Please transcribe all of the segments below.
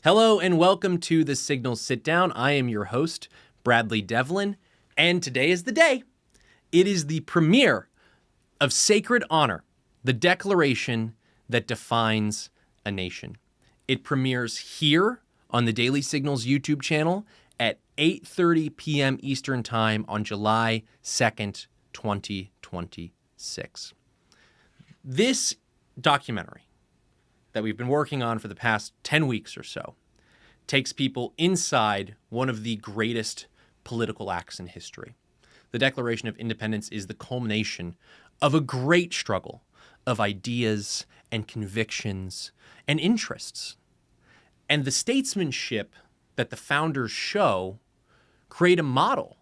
Hello and welcome to the Signal Sit Down. I am your host, Bradley Devlin, and today is the day. It is the premiere of Sacred Honor, the declaration that defines a nation. It premieres here on the Daily Signal's YouTube channel at 8:30 p.m. Eastern Time on July 2nd, 2026. This documentary that we've been working on for the past 10 weeks or so takes people inside one of the greatest political acts in history. The Declaration of Independence is the culmination of a great struggle of ideas and convictions and interests. And the statesmanship that the founders show create a model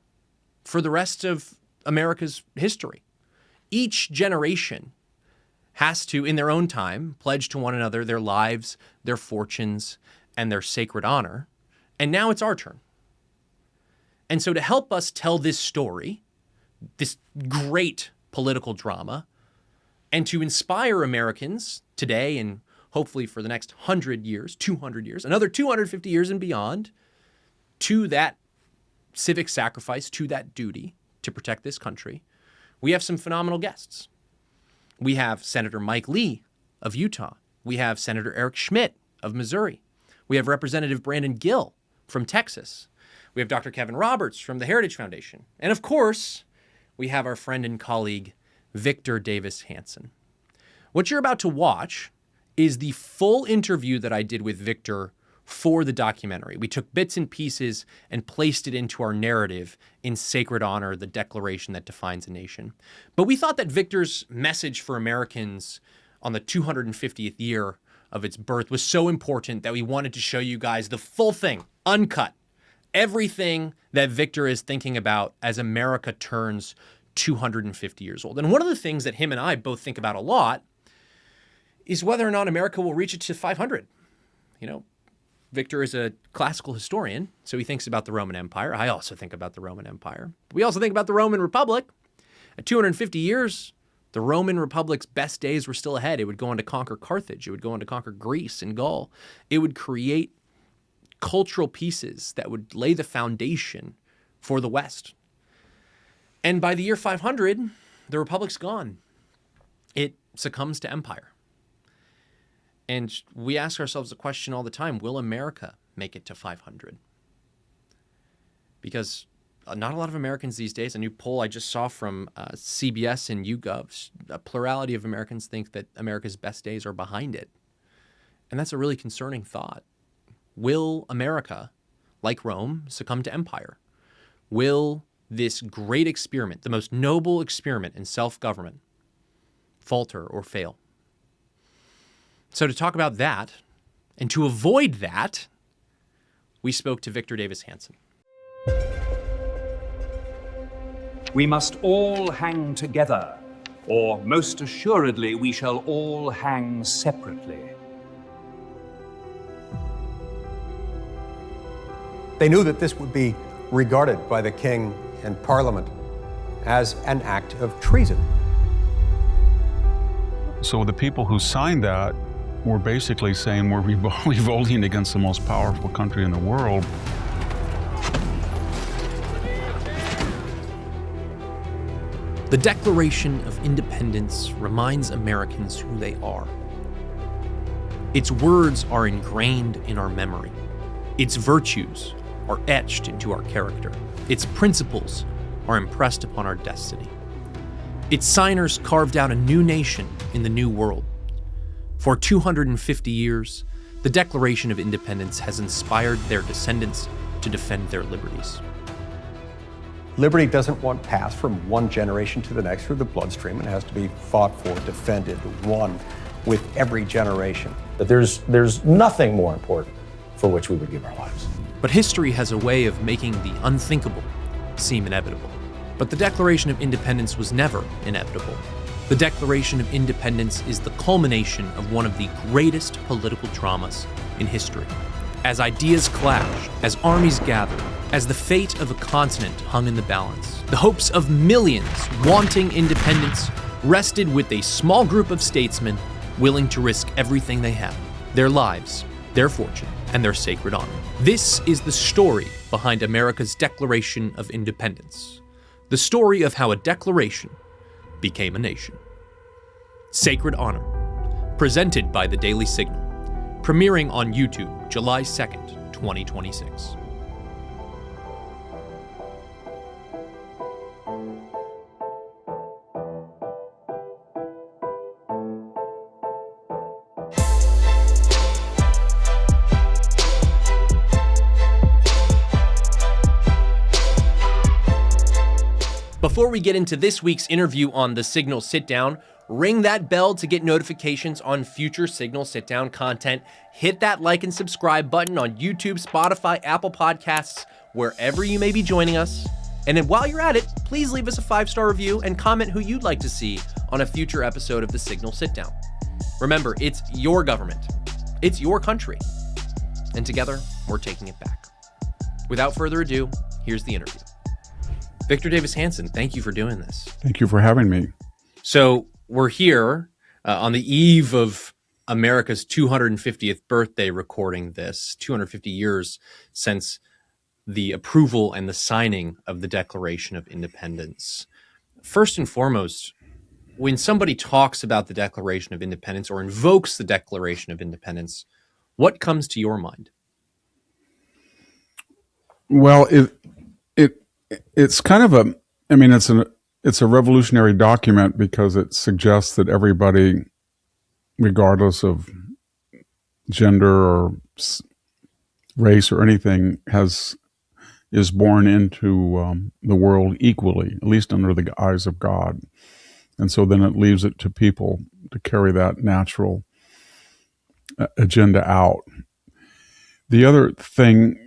for the rest of America's history. Each generation has to, in their own time, pledge to one another their lives, their fortunes, and their sacred honor. And now it's our turn. And so to help us tell this story, this great political drama, and to inspire Americans today and hopefully for the next 100 years, 200 years, another 250 years and beyond, to that civic sacrifice, to that duty to protect this country, we have some phenomenal guests. We have Senator Mike Lee of Utah. We have Senator Eric Schmidt of Missouri. We have Representative Brandon Gill from Texas. We have Dr. Kevin Roberts from the Heritage Foundation. And of course, we have our friend and colleague, Victor Davis Hanson. What you're about to watch is the full interview that I did with Victor for the documentary. We took bits and pieces and placed it into our narrative in Sacred Honor, the declaration that defines a nation. But we thought that Victor's message for Americans on the 250th year of its birth was so important that we wanted to show you guys the full thing, uncut. Everything that Victor is thinking about as America turns 250 years old. And one of the things that him and I both think about a lot is whether or not America will reach it to 500. You know, Victor is a classical historian, so he thinks about the Roman Empire. I also think about the Roman Empire. We also think about the Roman Republic. At 250 years, the Roman Republic's best days were still ahead. It would go on to conquer Carthage. It would go on to conquer Greece and Gaul. It would create cultural pieces that would lay the foundation for the West. And by the year 500, the Republic's gone. It succumbs to empire. And we ask ourselves the question all the time, will America make it to 500? Because not a lot of Americans these days, a new poll I just saw from CBS and YouGov, a plurality of Americans think that America's best days are behind it. And that's a really concerning thought. Will America, like Rome, succumb to empire? Will this great experiment, the most noble experiment in self-government, falter or fail? So to talk about that, and to avoid that, we spoke to Victor Davis Hanson. We must all hang together, or most assuredly we shall all hang separately. They knew that this would be regarded by the king and parliament as an act of treason. So the people who signed that were basically saying we're revolting against the most powerful country in the world. The Declaration of Independence reminds Americans who they are. Its words are ingrained in our memory. Its virtues are etched into our character. Its principles are impressed upon our destiny. Its signers carved out a new nation in the New World. For 250 years, the Declaration of Independence has inspired their descendants to defend their liberties. Liberty doesn't want passed from one generation to the next through the bloodstream. It has to be fought for, defended, won with every generation. That there's nothing more important for which we would give our lives. But history has a way of making the unthinkable seem inevitable. But the Declaration of Independence was never inevitable. The Declaration of Independence is the culmination of one of the greatest political dramas in history. As ideas clashed, as armies gathered, as the fate of a continent hung in the balance, the hopes of millions wanting independence rested with a small group of statesmen willing to risk everything they had, their lives, their fortune, and their sacred honor. This is the story behind America's Declaration of Independence. The story of how a declaration became a nation. Sacred Honor, presented by the Daily Signal, premiering on YouTube July 2nd, 2026. Before we get into this week's interview on the Signal Sit Down, ring that bell to get notifications on future Signal Sit Down content. Hit that like and subscribe button on YouTube, Spotify, Apple Podcasts, wherever you may be joining us. And then while you're at it, please leave us a 5-star review and comment who you'd like to see on a future episode of the Signal Sit Down. Remember, it's your government. It's your country. And together, we're taking it back. Without further ado, here's the interview. Victor Davis Hanson, thank you for doing this. Thank you for having me. So we're here on the eve of America's 250th birthday recording this, 250 years since the approval and the signing of the Declaration of Independence. First and foremost, when somebody talks about the Declaration of Independence or invokes the Declaration of Independence, what comes to your mind? Well, it's kind of it's a revolutionary document because it suggests that everybody, regardless of gender or race or anything, is born into the world equally, at least under the eyes of God. And so then it leaves it to people to carry that natural agenda out. The other thing,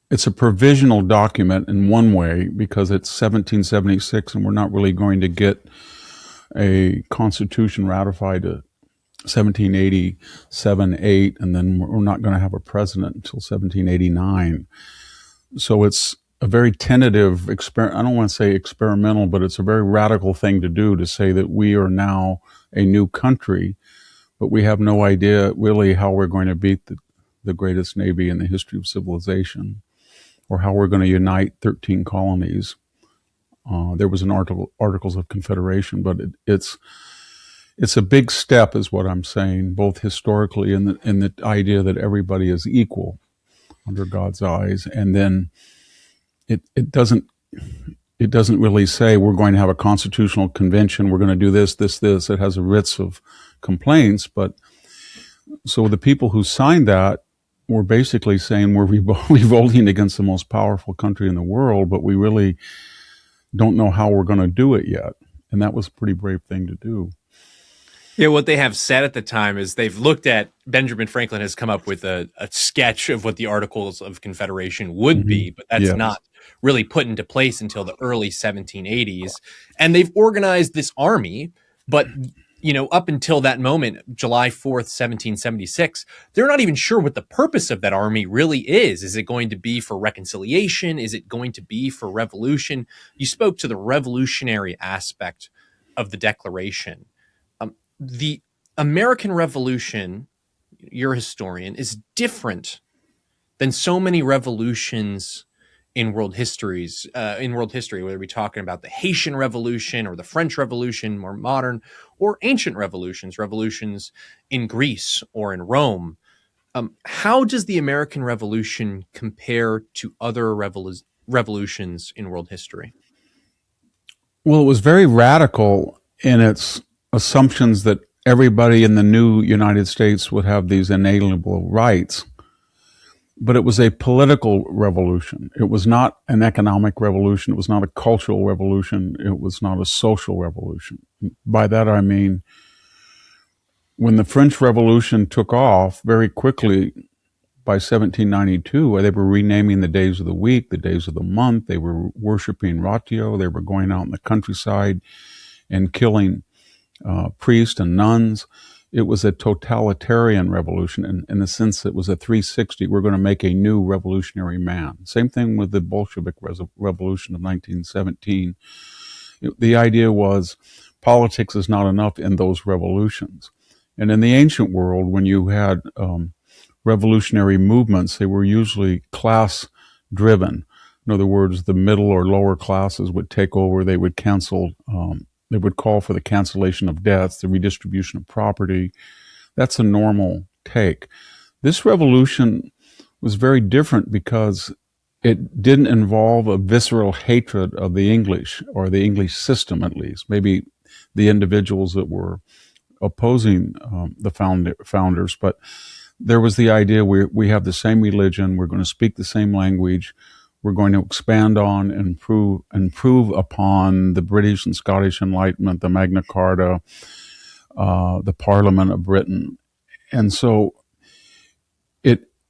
it's a provisional document in one way because it's 1776 and we're not really going to get a constitution ratified to 1787-8, and then we're not going to have a president until 1789. So it's a very tentative I don't want to say experimental, but it's a very radical thing to do, to say that we are now a new country, but we have no idea really how we're going to beat the greatest navy in the history of civilization, or how we're going to unite 13 colonies. There was an Articles of Confederation, but it's a big step, is what I'm saying, both historically and the idea that everybody is equal under God's eyes. And then it doesn't really say we're going to have a constitutional convention, we're going to do this. It has a writs of complaints, but so the people who signed that were basically saying we're revolting against the most powerful country in the world, but we really don't know how we're going to do it yet. And that was a pretty brave thing to do. Yeah, what they have said at the time is they've looked at, Benjamin Franklin has come up with a sketch of what the Articles of Confederation would be, but that's not really put into place until the early 1780s. And they've organized this army, but up until that moment, July 4th, 1776, they're not even sure what the purpose of that army really is. Is it going to be for reconciliation? Is it going to be for revolution? You spoke to the revolutionary aspect of the Declaration. The American Revolution, you're a historian, is different than so many revolutions in world history, whether we're talking about the Haitian Revolution or the French Revolution, more modern, or ancient revolutions in Greece or in Rome. How does the American Revolution compare to other revolutions in world history? Well, it was very radical in its assumptions that everybody in the new United States would have these inalienable rights. But it was a political revolution. It was not an economic revolution. It was not a cultural revolution. It was not a social revolution. By that I mean, when the French Revolution took off very quickly, by 1792, they were renaming the days of the week, the days of the month. They were worshiping Ratio. They were going out in the countryside and killing priests and nuns. It was a totalitarian revolution in the sense that it was a 360. We're going to make a new revolutionary man. Same thing with the Bolshevik revolution of 1917. The idea was politics is not enough in those revolutions. And in the ancient world, when you had revolutionary movements, they were usually class driven. In other words, the middle or lower classes would take over. They would they would call for the cancellation of debts, the redistribution of property. That's a normal take. This revolution was very different because it didn't involve a visceral hatred of the English, or the English system at least. Maybe the individuals that were opposing the founders, but there was the idea we have the same religion, we're going to speak the same language, we're going to expand on and improve upon the British and Scottish Enlightenment, the Magna Carta, the Parliament of Britain. And so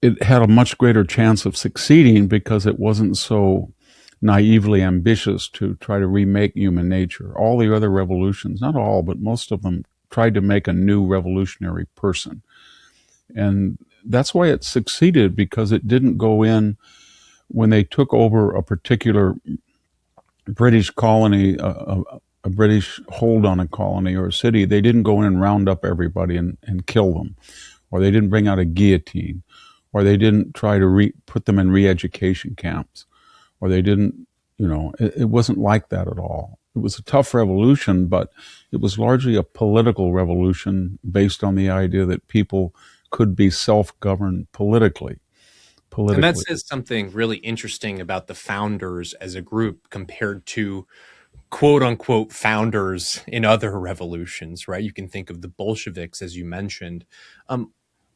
it had a much greater chance of succeeding because it wasn't so naively ambitious to try to remake human nature. All the other revolutions, not all, but most of them, tried to make a new revolutionary person. And that's why it succeeded, because it didn't go in when they took over a particular British colony, a British hold on a colony or a city. They didn't go in and round up everybody and kill them, or they didn't bring out a guillotine, or they didn't try to put them in re-education camps, or they didn't, it wasn't like that at all. It was a tough revolution, but it was largely a political revolution based on the idea that people could be self-governed politically. And that says something really interesting about the founders as a group compared to quote unquote founders in other revolutions, right? You can think of the Bolsheviks, as you mentioned.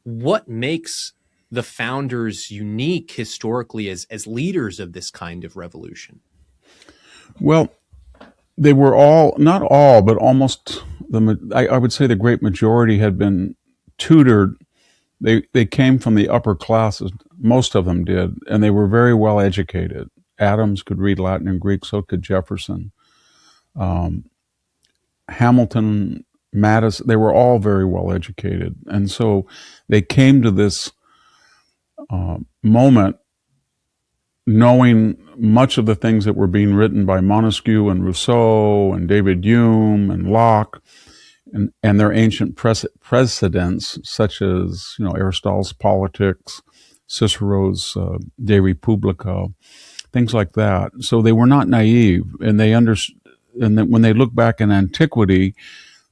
What makes the founders unique historically as leaders of this kind of revolution? Well, they were all, not all, but almost, I would say the great majority had been tutored. They came from the upper classes, most of them did, and they were very well educated. Adams could read Latin and Greek, so could Jefferson. Hamilton, Madison, they were all very well educated. And so they came to this moment knowing much of the things that were being written by Montesquieu and Rousseau and David Hume and Locke, and their ancient precedents, such as Aristotle's Politics, Cicero's De Republica, things like that. So they were not naive, and when they look back in antiquity,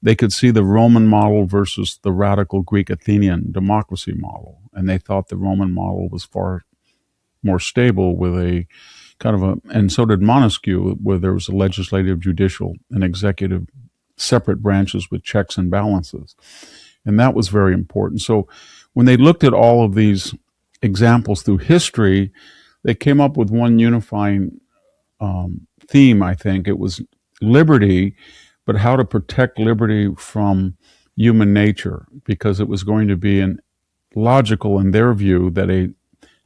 they could see the Roman model versus the radical Greek Athenian democracy model, and they thought the Roman model was far more stable, with a kind of and so did Montesquieu, where there was a legislative, judicial, and executive separate branches with checks and balances. And that was very important. So when they looked at all of these examples through history, they came up with one unifying theme, I think. It was liberty, but how to protect liberty from human nature, because it was going to be logical in their view that a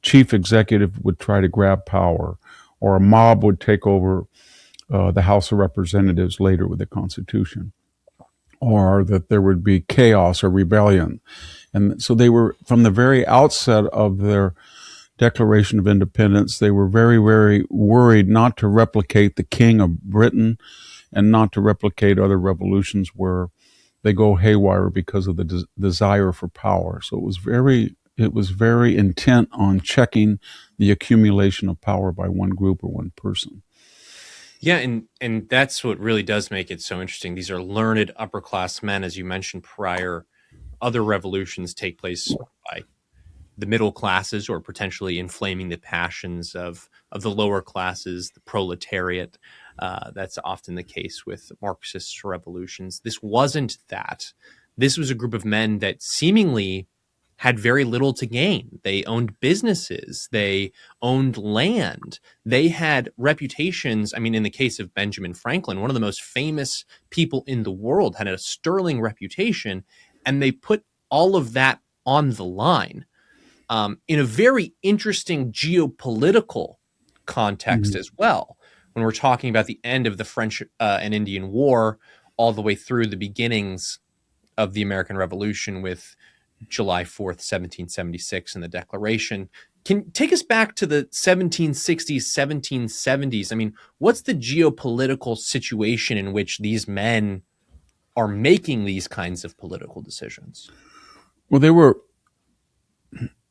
chief executive would try to grab power, or a mob would take over the House of Representatives later with the Constitution, or that there would be chaos or rebellion. And so they were, from the very outset of their Declaration of Independence, they were very, very worried not to replicate the King of Britain and not to replicate other revolutions where they go haywire because of the desire for power. So it was very intent on checking the accumulation of power by one group or one person. Yeah, and that's what really does make it so interesting. These are learned upper class men, as you mentioned prior. Other revolutions take place by the middle classes, or potentially inflaming the passions of the lower classes, the proletariat. That's often the case with Marxist revolutions. This wasn't that. This was a group of men that seemingly had very little to gain. They owned businesses. They owned land. They had reputations. I mean, in the case of Benjamin Franklin, one of the most famous people in the world, had a sterling reputation, and they put all of that on the line in a very interesting geopolitical context as well. When we're talking about the end of the French and Indian War, all the way through the beginnings of the American Revolution with July 4th, 1776, and the Declaration. Can take us back to the 1760s, 1770s. I mean, what's the geopolitical situation in which these men are making these kinds of political decisions? Well, they were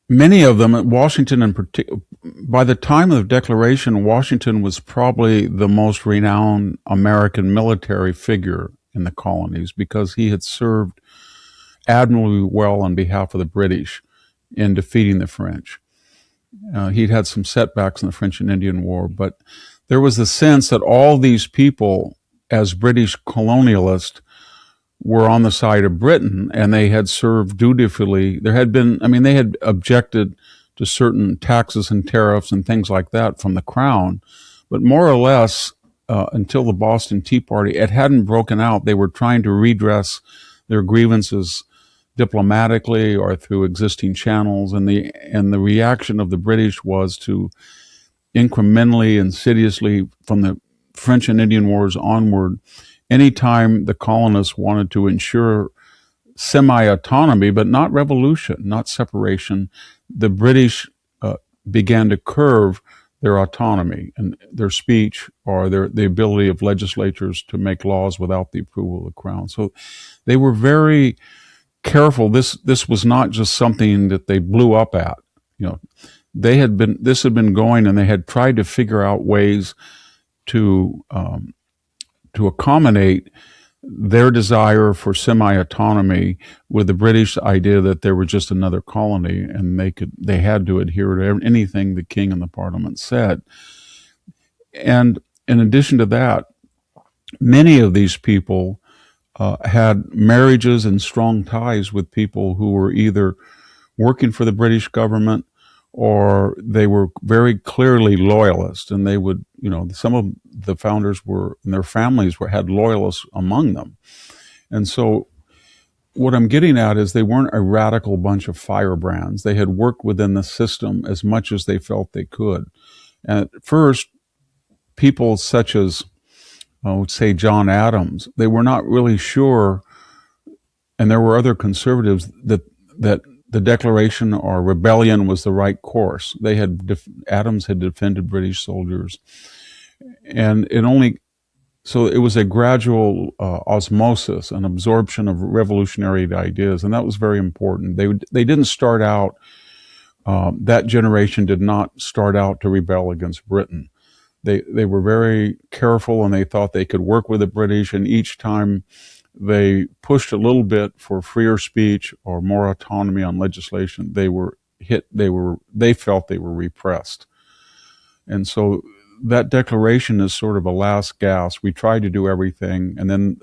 many of them. Washington, in particular, by the time of the Declaration, Washington was probably the most renowned American military figure in the colonies because he had served admirably well on behalf of the British in defeating the French. He'd had some setbacks in the French and Indian War, but there was the sense that all these people, as British colonialists, were on the side of Britain, and they had served dutifully. There had been, they had objected to certain taxes and tariffs and things like that from the Crown, but more or less, until the Boston Tea Party, it hadn't broken out. They were trying to redress their grievances diplomatically or through existing channels, and the reaction of the British was to incrementally, insidiously, from the French and Indian Wars onward, anytime the colonists wanted to ensure semi-autonomy, but not revolution, not separation, the British began to curb their autonomy and their speech or the ability of legislatures to make laws without the approval of the Crown. So they were very careful. This was not just something that they blew up at. This had been going, and they had tried to figure out ways to accommodate their desire for semi-autonomy with the British idea that they were just another colony and they had to adhere to anything the king and the parliament said. And in addition to that, many of these people had marriages and strong ties with people who were either working for the British government or they were very clearly loyalists, and they would, some of the founders were, and their families had loyalists among them. And so what I'm getting at is they weren't a radical bunch of firebrands. They had worked within the system as much as they felt they could. And at first, people such as, I would say, John Adams, they were not really sure, and there were other conservatives, that the Declaration or rebellion was the right course. Adams had defended British soldiers, and so it was a gradual osmosis, an absorption of revolutionary ideas, and that was very important. They didn't start out, that generation did not start out to rebel against Britain. They were very careful, and they thought they could work with the British, and each time they pushed a little bit for freer speech or more autonomy on legislation, they felt they were repressed. And so that declaration is sort of a last gasp. We tried to do everything, and then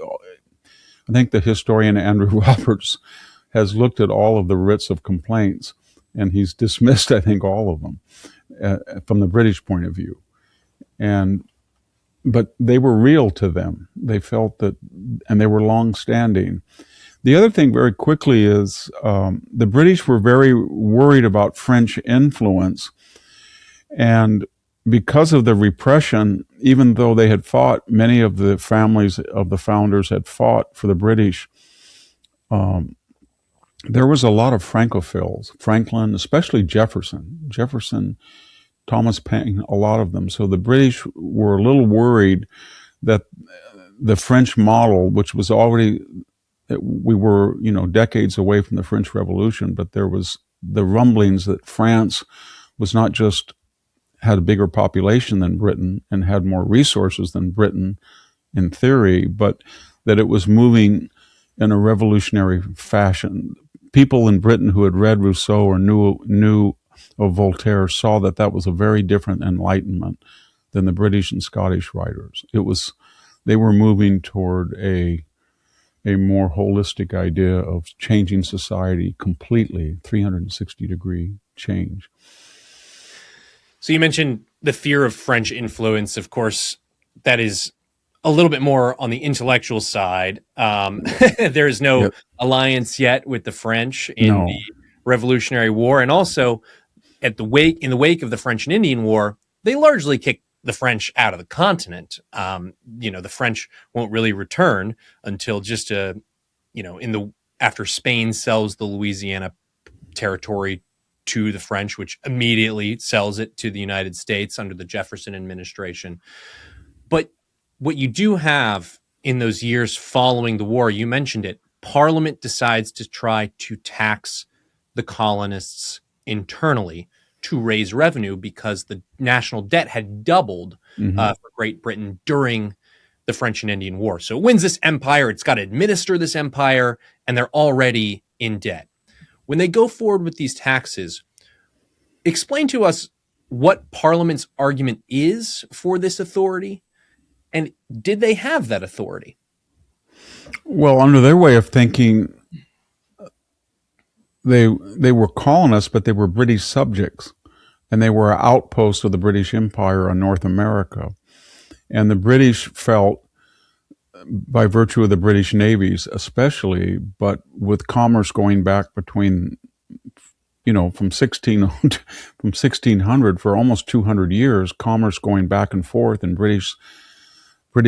I think the historian Andrew Roberts has looked at all of the writs of complaints, and he's dismissed, I think, all of them from the British point of view. But they were real to them. They felt that, and they were long-standing. The other thing very quickly is the British were very worried about French influence, and because of the repression, even though they had fought, many of the families of the founders had fought for the British, there was a lot of Francophiles, Franklin, especially Jefferson, Thomas Paine, a lot of them. So the British were a little worried that the French model, which was already, we were, decades away from the French Revolution, but there was the rumblings that France was not just had a bigger population than Britain and had more resources than Britain in theory, but that it was moving in a revolutionary fashion. People in Britain who had read Rousseau or knew of Voltaire saw that was a very different enlightenment than the British and Scottish writers. They were moving toward a more holistic idea of changing society completely, 360-degree change. So you mentioned the fear of French influence. Of course, that is a little bit more on the intellectual side. There is no alliance yet with the French in the Revolutionary War, and also in the wake of the French and Indian War, they largely kicked the French out of the continent. The French won't really return until just after Spain sells the Louisiana territory to the French, which immediately sells it to the United States under the Jefferson administration. But what you do have in those years following the war, you mentioned it, Parliament decides to try to tax the colonists internally to raise revenue because the national debt had doubled for Great Britain during the French and Indian War. So it wins this empire, it's got to administer this empire, and they're already in debt. When they go forward with these taxes, explain to us what Parliament's argument is for this authority, and did they have that authority? Well, under their way of thinking, they were colonists, but they were British subjects, and they were an outpost of the British Empire on North America. And the British felt, by virtue of the British navies especially, but with commerce going back between, from 1600 for almost 200 years, commerce going back and forth, and British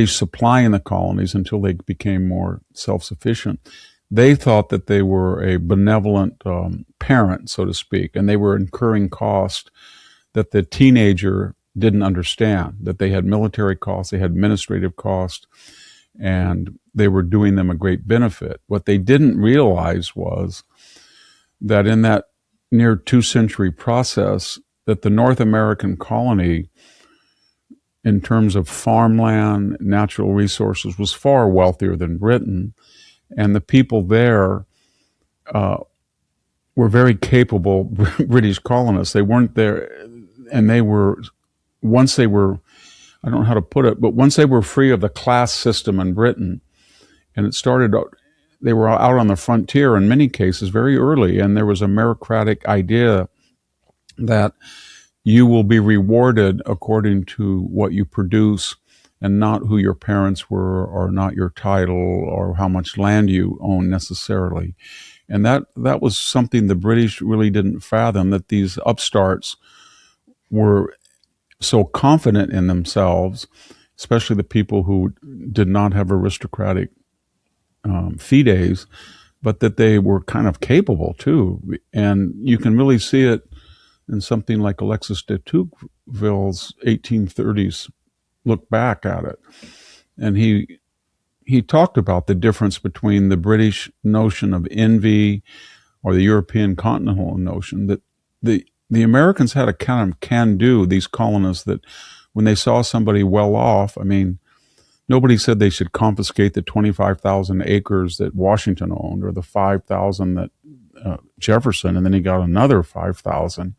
supplying the colonies until they became more self-sufficient. They thought that they were a benevolent parent, so to speak, and they were incurring cost that the teenager didn't understand, that they had military costs, they had administrative costs, and they were doing them a great benefit. What they didn't realize was that in that near 2-century process, that the North American colony, in terms of farmland, natural resources, was far wealthier than Britain. And the people there were very capable British colonists. They weren't there, and once they were, I don't know how to put it, but once they were free of the class system in Britain, and they were out on the frontier in many cases very early, and there was a meritocratic idea that you will be rewarded according to what you produce and not who your parents were, or not your title, or how much land you own necessarily. And that was something the British really didn't fathom, that these upstarts were so confident in themselves, especially the people who did not have aristocratic fides, but that they were kind of capable too. And you can really see it in something like Alexis de Tocqueville's 1830s look back at it. And he talked about the difference between the British notion of envy or the European continental notion, that the Americans had a kind of can-do, these colonists, that when they saw somebody well off, nobody said they should confiscate the 25,000 acres that Washington owned, or the 5,000 that Jefferson, and then he got another 5,000.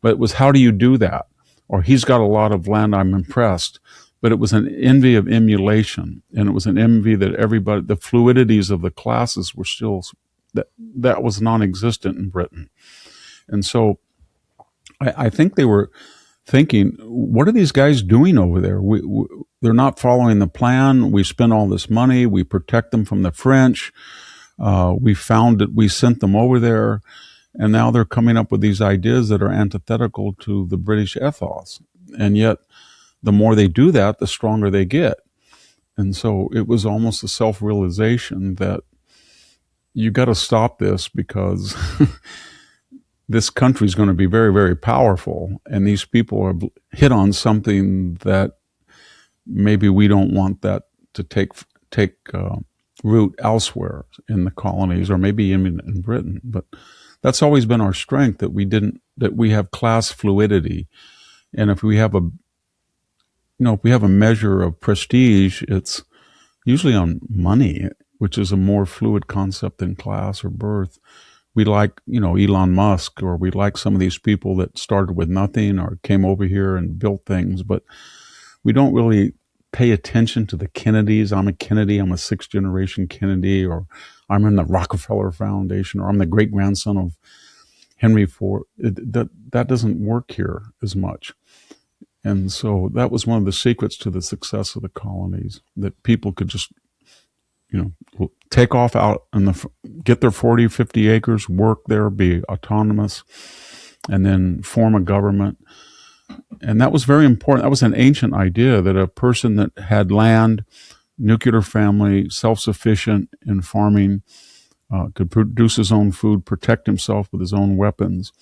But it was, how do you do that? Or, he's got a lot of land, I'm impressed. But it was an envy of emulation, and it was an envy that everybody, the fluidities of the classes were still, that was non-existent in Britain. And so I think they were thinking, what are these guys doing over there? They're not following the plan. We spend all this money. We protect them from the French. We sent them over there, and now they're coming up with these ideas that are antithetical to the British ethos. And yet, the more they do that, the stronger they get. And so it was almost a self-realization that you got to stop this, because this country is going to be very, very powerful, and these people have hit on something that maybe we don't want that to take root elsewhere in the colonies, or maybe even in Britain. But that's always been our strength, that we have class fluidity, and if we have a measure of prestige, it's usually on money, which is a more fluid concept than class or birth. We like, Elon Musk, or we like some of these people that started with nothing or came over here and built things, but we don't really pay attention to the Kennedys. I'm a Kennedy, I'm a 6th generation Kennedy, or I'm in the Rockefeller Foundation, or I'm the great grandson of Henry Ford. That doesn't work here as much. And so that was one of the secrets to the success of the colonies, that people could just, take off out and get their 40, 50 acres, work there, be autonomous, and then form a government. And that was very important. That was an ancient idea, that a person that had land, nuclear family, self-sufficient in farming, could produce his own food, protect himself with his own weapons,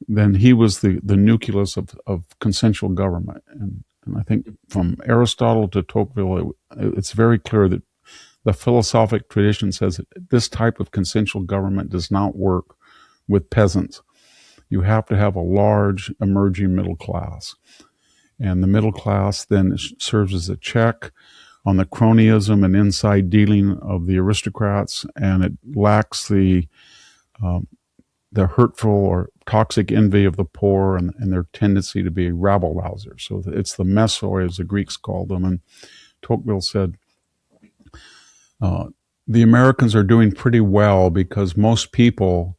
then he was the nucleus of consensual government. And I think from Aristotle to Tocqueville, it's very clear that the philosophic tradition says that this type of consensual government does not work with peasants. You have to have a large emerging middle class. And the middle class then serves as a check on the cronyism and inside dealing of the aristocrats, and it lacks the hurtful or toxic envy of the poor and their tendency to be rabble-rousers. So it's the mesoi, as the Greeks called them. And Tocqueville said, the Americans are doing pretty well because most people,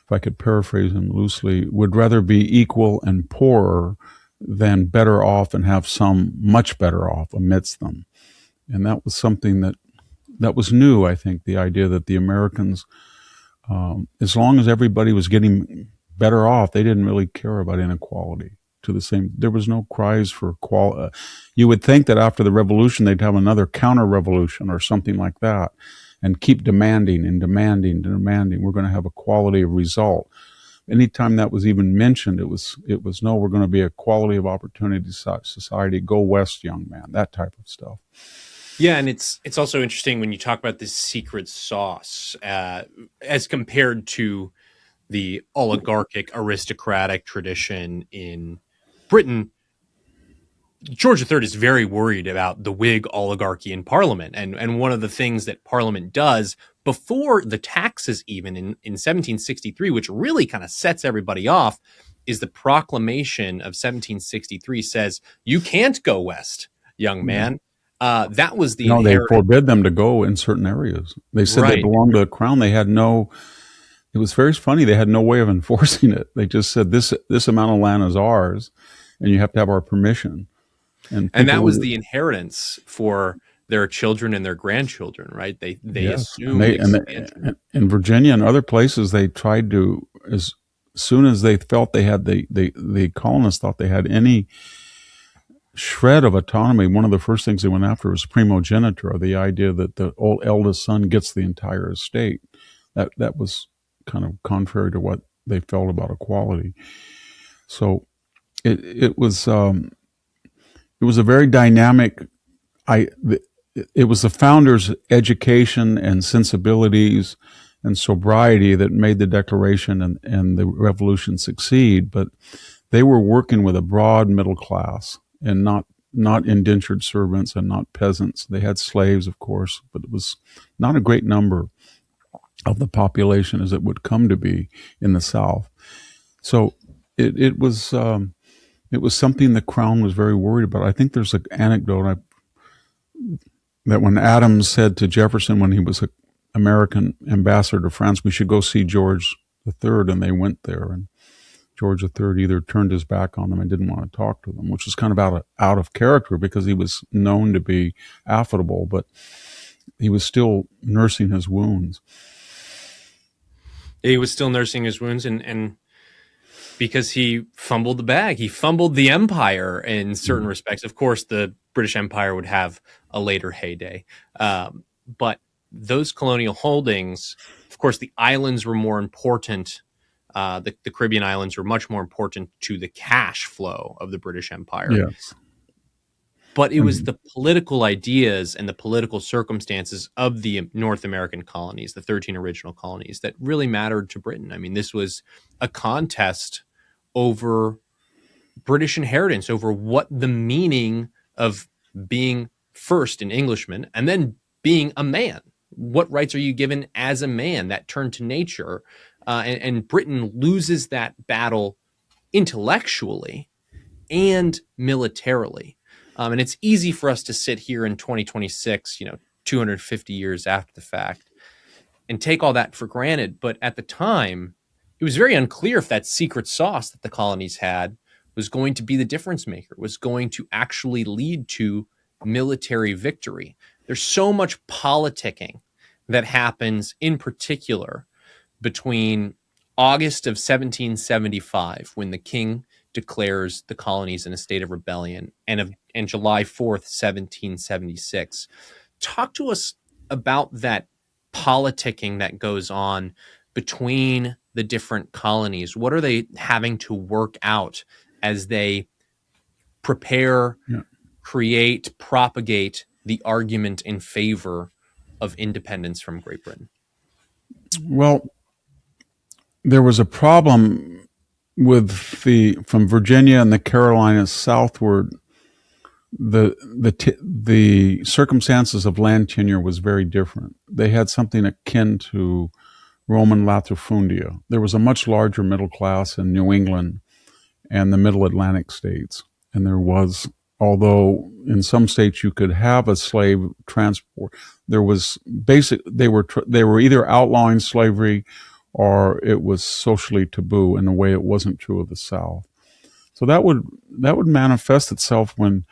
if I could paraphrase him loosely, would rather be equal and poorer than better off and have some much better off amidst them. And that was something that was new, I think, the idea that the Americans, as long as everybody was getting better off, they didn't really care about inequality to the same. There was no cries for equality. You would think that after the revolution, they'd have another counter-revolution or something like that and keep demanding and demanding and demanding. We're going to have equality of result. Anytime that was even mentioned, it was no, we're going to be a quality of opportunity society. Go west, young man. That type of stuff. Yeah, and it's also interesting when you talk about this secret sauce as compared to the oligarchic aristocratic tradition in Britain. George III is very worried about the Whig oligarchy in Parliament. And one of the things that Parliament does before the taxes, even in 1763, which really kind of sets everybody off, is the proclamation of 1763 says, you can't go west, young man. That was the No, they inheritance. forbid them to go in certain areas. They said they belonged to the crown. They had no. It was very funny. They had no way of enforcing it. They just said this amount of land is ours, and you have to have our permission. And that was the inheritance for their children and their grandchildren, right? They yes. assumed and in Virginia and other places, they tried to, as soon as they felt they had the colonists thought they had any shred of autonomy, one of the first things they went after was primogeniture, or the idea that the old eldest son gets the entire estate. That was kind of contrary to what they felt about equality. So it was a very dynamic. It was the founders' education and sensibilities and sobriety that made the Declaration and the Revolution succeed. But they were working with a broad middle class and not indentured servants and not peasants. They had slaves, of course, but it was not a great number of the population as it would come to be in the South. So it was something the Crown was very worried about. I think there's an anecdote that when Adams said to Jefferson when he was an American ambassador to France, we should go see George III, and they went there, and George III either turned his back on them and didn't want to talk to them, which was kind of out of character because he was known to be affable, but he was still nursing his wounds. He was still nursing his wounds, and because he fumbled the bag, he fumbled the empire in certain respects. Of course, the British Empire would have a later heyday, but those colonial holdings, of course, the islands were more important. The Caribbean islands were much more important to the cash flow of the British Empire. Yes. But it was the political ideas and the political circumstances of the North American colonies, the 13 original colonies, that really mattered to Britain. I mean, this was a contest over British inheritance, over what the meaning of being first an Englishman and then being a man. What rights are you given as a man? That turn to nature. And Britain loses that battle intellectually and militarily. And it's easy for us to sit here in 2026, 250 years after the fact, and take all that for granted. But at the time, it was very unclear if that secret sauce that the colonies had was going to be the difference maker, was going to actually lead to military victory. There's so much politicking that happens in particular between August of 1775, when the king declares the colonies in a state of rebellion, and July 4th, 1776. Talk to us about that politicking that goes on between the different colonies. What are they having to work out as they prepare, Yeah. create, propagate the argument in favor of independence from Great Britain? Well, there was a problem with from Virginia and the Carolinas southward. The circumstances of land tenure was very different. They had something akin to Roman latifundia. There was a much larger middle class in New England and the middle Atlantic states. And there was, although in some states you could have a slave transport, there was they were either outlawing slavery or it was socially taboo in a way it wasn't true of the South. So that would manifest itself when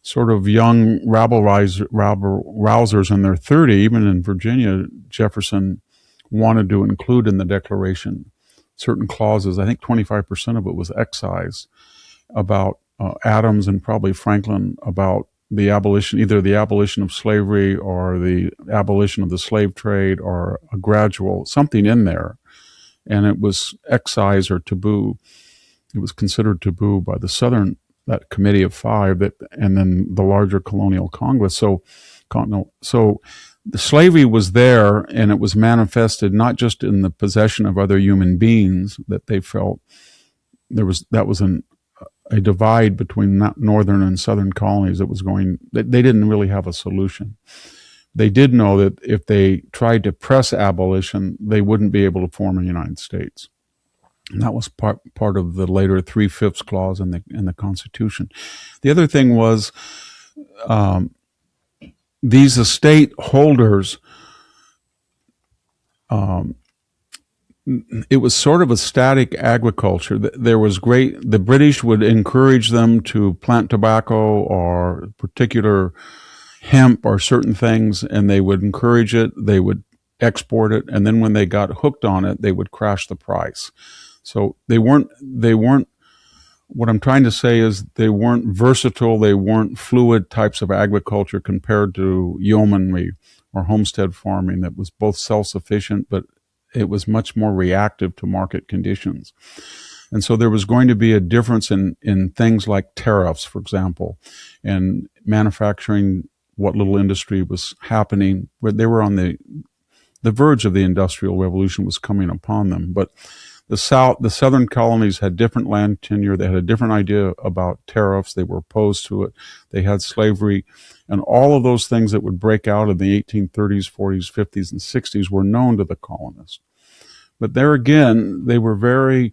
sort of young rabble-rousers in their 30s, even in Virginia, Jefferson wanted to include in the Declaration certain clauses. I think 25% of it was excised about Adams and probably Franklin about the abolition, either the abolition of slavery or the abolition of the slave trade or a gradual, something in there. And it was excised or taboo. It was considered taboo by the Southern, that Committee of Five, and then the larger colonial Congress. So the slavery was there, and it was manifested not just in the possession of other human beings that they felt that was a divide between northern and southern colonies that was going. They didn't really have a solution. They did know that if they tried to press abolition, they wouldn't be able to form a United States. And that was part of the later 3/5 clause in the Constitution. The other thing was these estate holders. It was sort of a static agriculture. The British would encourage them to plant tobacco or particular hemp or certain things, and they would encourage it. They would export it, and then when they got hooked on it, they would crash the price. So they weren't, what I'm trying to say is they weren't versatile, they weren't fluid types of agriculture compared to yeomanry or homestead farming that was both self-sufficient, but it was much more reactive to market conditions. And so there was going to be a difference in things like tariffs, for example, and manufacturing, what little industry was happening, where they were on the verge of the Industrial Revolution was coming upon them. But the southern colonies had different land tenure. They had a different idea about tariffs. They were opposed to it. They had slavery. And all of those things that would break out in the 1830s, 40s, 50s, and 60s were known to the colonists. But there again, they were very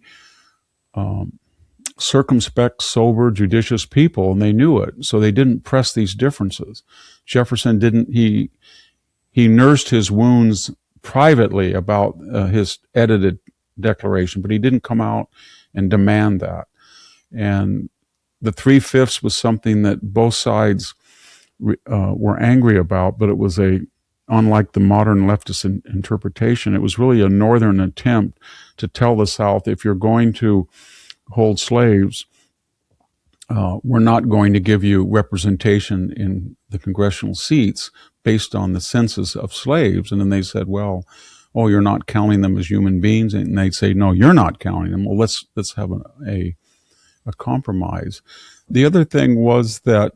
circumspect, sober, judicious people, and they knew it. So they didn't press these differences. Jefferson didn't, he nursed his wounds privately about his edited Declaration, but he didn't come out and demand that. And the 3/5 was something that both sides were angry about, but it was unlike the modern leftist interpretation, it was really a northern attempt to tell the South, if you're going to hold slaves, we're not going to give you representation in the congressional seats based on the census of slaves. And then they said, well, oh, you're not counting them as human beings? And they'd say, no, you're not counting them. Well, let's have a compromise. The other thing was that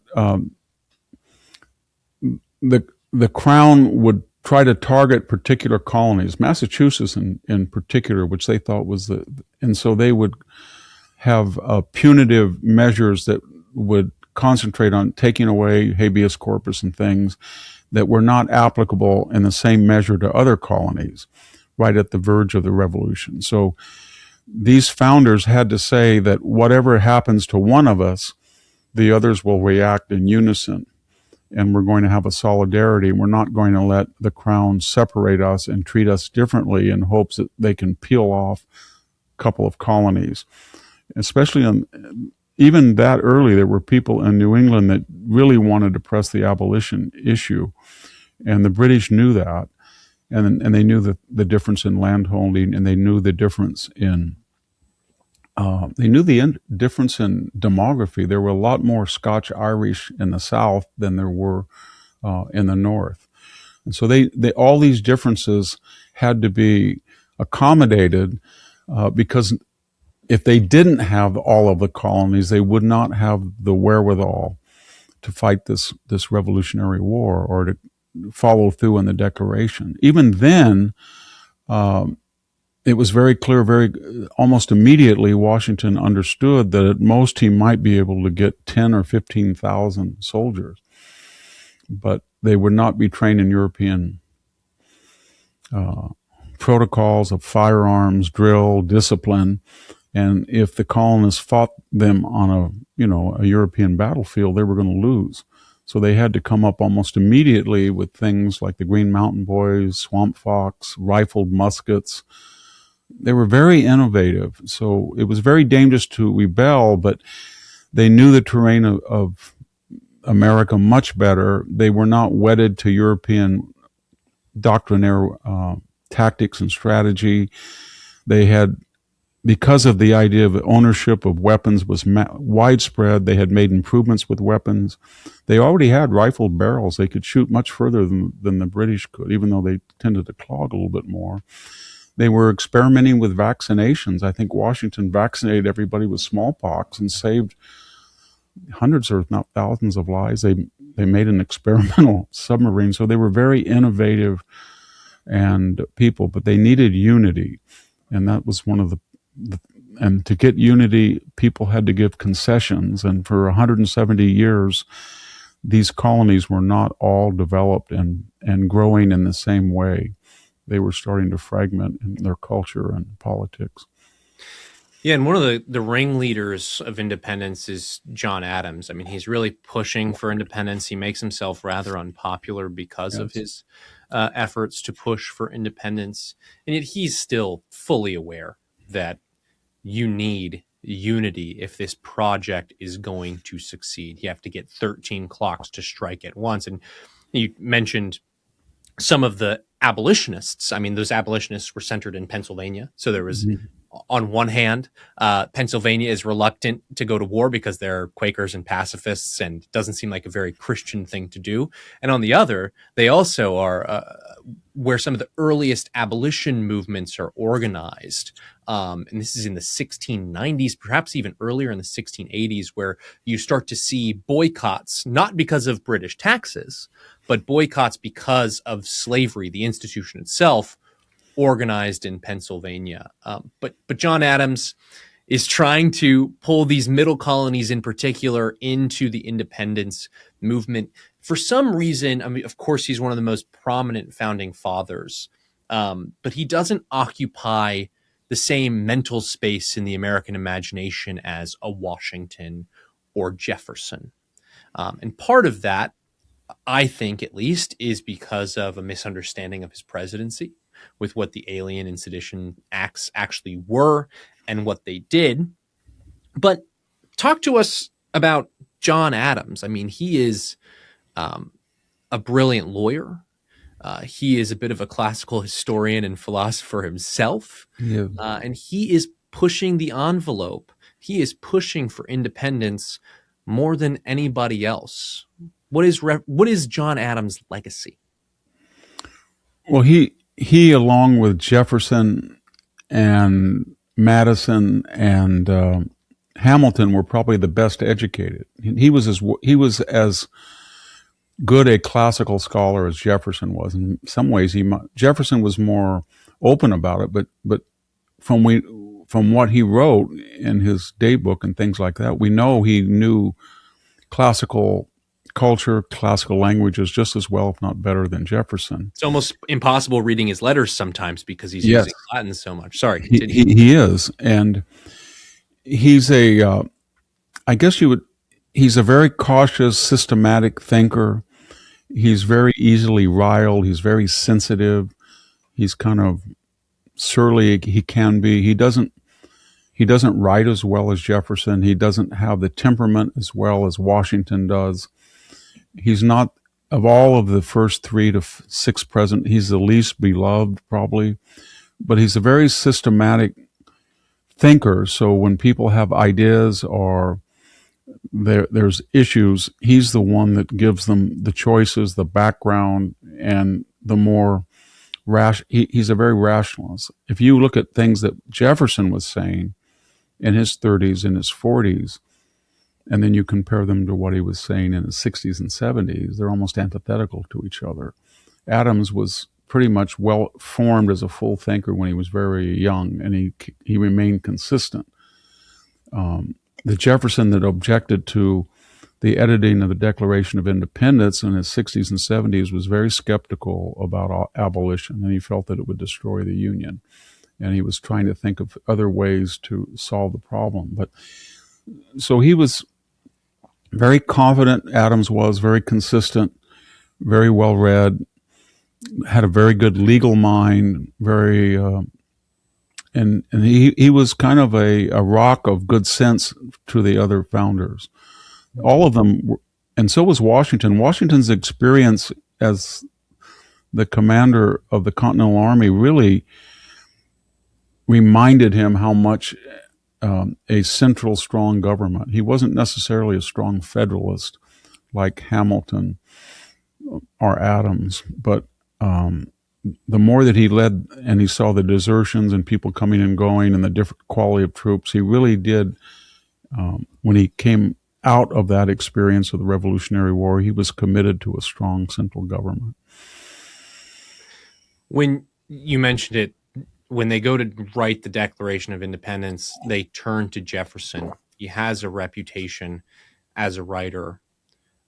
the Crown would try to target particular colonies, Massachusetts in particular, which they thought was and so they would have punitive measures that would concentrate on taking away habeas corpus and things that were not applicable in the same measure to other colonies right at the verge of the Revolution. So these founders had to say that whatever happens to one of us, the others will react in unison, and we're going to have a solidarity. We're not going to let the Crown separate us and treat us differently in hopes that they can peel off a couple of colonies. Especially even that early, there were people in New England that really wanted to press the abolition issue, and the British knew that, and they knew the difference in landholding, and they knew the difference in difference in demography. There were a lot more Scotch-Irish in the South than there were in the North, and so they all these differences had to be accommodated because if they didn't have all of the colonies, they would not have the wherewithal to fight this Revolutionary War or to follow through on the Declaration. Even then, it was very clear, almost immediately, Washington understood that at most he might be able to get 10 or 15,000 soldiers, but they would not be trained in European protocols of firearms, drill, discipline. And if the colonists fought them on a European battlefield, they were going to lose. So they had to come up almost immediately with things like the Green Mountain Boys, Swamp Fox, rifled muskets. They were very innovative. So it was very dangerous to rebel, but they knew the terrain of America much better. They were not wedded to European doctrinaire tactics and strategy. They had, because of the idea of ownership of weapons was widespread, they had made improvements with weapons. They already had rifled barrels. They could shoot much further than the British could, even though they tended to clog a little bit more. They were experimenting with vaccinations. I think Washington vaccinated everybody with smallpox and saved hundreds or if not thousands of lives. They made an experimental submarine. So they were very innovative and people, but they needed unity. And that was one of and to get unity, people had to give concessions. And for 170 years, these colonies were not all developed and growing in the same way. They were starting to fragment in their culture and politics. Yeah, and one of the ringleaders of independence is John Adams. I mean, he's really pushing for independence. He makes himself rather unpopular because of his efforts to push for independence. And yet he's still fully aware that you need unity if this project is going to succeed. You have to get 13 clocks to strike at once. And you mentioned some of the abolitionists. I mean, those abolitionists were centered in Pennsylvania. So there was, on one hand, Pennsylvania is reluctant to go to war because they're Quakers and pacifists, and it doesn't seem like a very Christian thing to do. And on the other, they also are where some of the earliest abolition movements are organized. And this is in the 1690s, perhaps even earlier in the 1680s, where you start to see boycotts, not because of British taxes, but boycotts because of slavery, the institution itself, organized in Pennsylvania. But John Adams is trying to pull these middle colonies in particular into the independence movement. For some reason, I mean, of course, he's one of the most prominent founding fathers, but he doesn't occupy the same mental space in the American imagination as a Washington or Jefferson. And part of that, I think at least, is because of a misunderstanding of his presidency with what the Alien and Sedition Acts actually were and what they did. But talk to us about John Adams. I mean, he is a brilliant lawyer. He is a bit of a classical historian and philosopher himself. Yeah. And he is pushing the envelope. He is pushing for independence more than anybody else. What is John Adams' legacy? Well, he along with Jefferson and Madison and Hamilton were probably the best educated. He was as good a classical scholar as Jefferson was. In some ways, Jefferson was more open about it, but from what he wrote in his daybook and things like that, we know he knew classical culture, classical languages just as well, if not better, than Jefferson. It's almost impossible reading his letters sometimes because he's using Latin so much. Sorry, continue. He is, and he's he's a very cautious, systematic thinker. He's very easily riled. He's very sensitive. He's kind of surly. He can be. He doesn't write as well as Jefferson. He doesn't have the temperament as well as Washington does. He's not, of all of the first 3 to 6 presidents, he's the least beloved probably, but he's a very systematic thinker. So when people have ideas or there's issues, he's the one that gives them the choices, the background, and the more he's a very rationalist. If you look at things that Jefferson was saying, in his 30s and his 40s, and then you compare them to what he was saying in his 60s and 70s, they're almost antithetical to each other. Adams was pretty much well formed as a full thinker when he was very young, and he remained consistent. The Jefferson that objected to the editing of the Declaration of Independence in his 60s and 70s was very skeptical about abolition, and he felt that it would destroy the Union. And he was trying to think of other ways to solve the problem. But so he was very confident. Adams was very consistent, very well read, had a very good legal mind, very and he was kind of a rock of good sense to the other founders. All of them, and so was Washington. Washington's experience as the commander of the Continental Army really reminded him how much a central, strong government. He wasn't necessarily a strong federalist like Hamilton or Adams, but the more that he led and he saw the desertions and people coming and going and the different quality of troops, he really did, when he came out of that experience of the Revolutionary War, he was committed to a strong central government. When you mentioned it, when they go to write the Declaration of Independence, they turn to Jefferson. He has a reputation as a writer,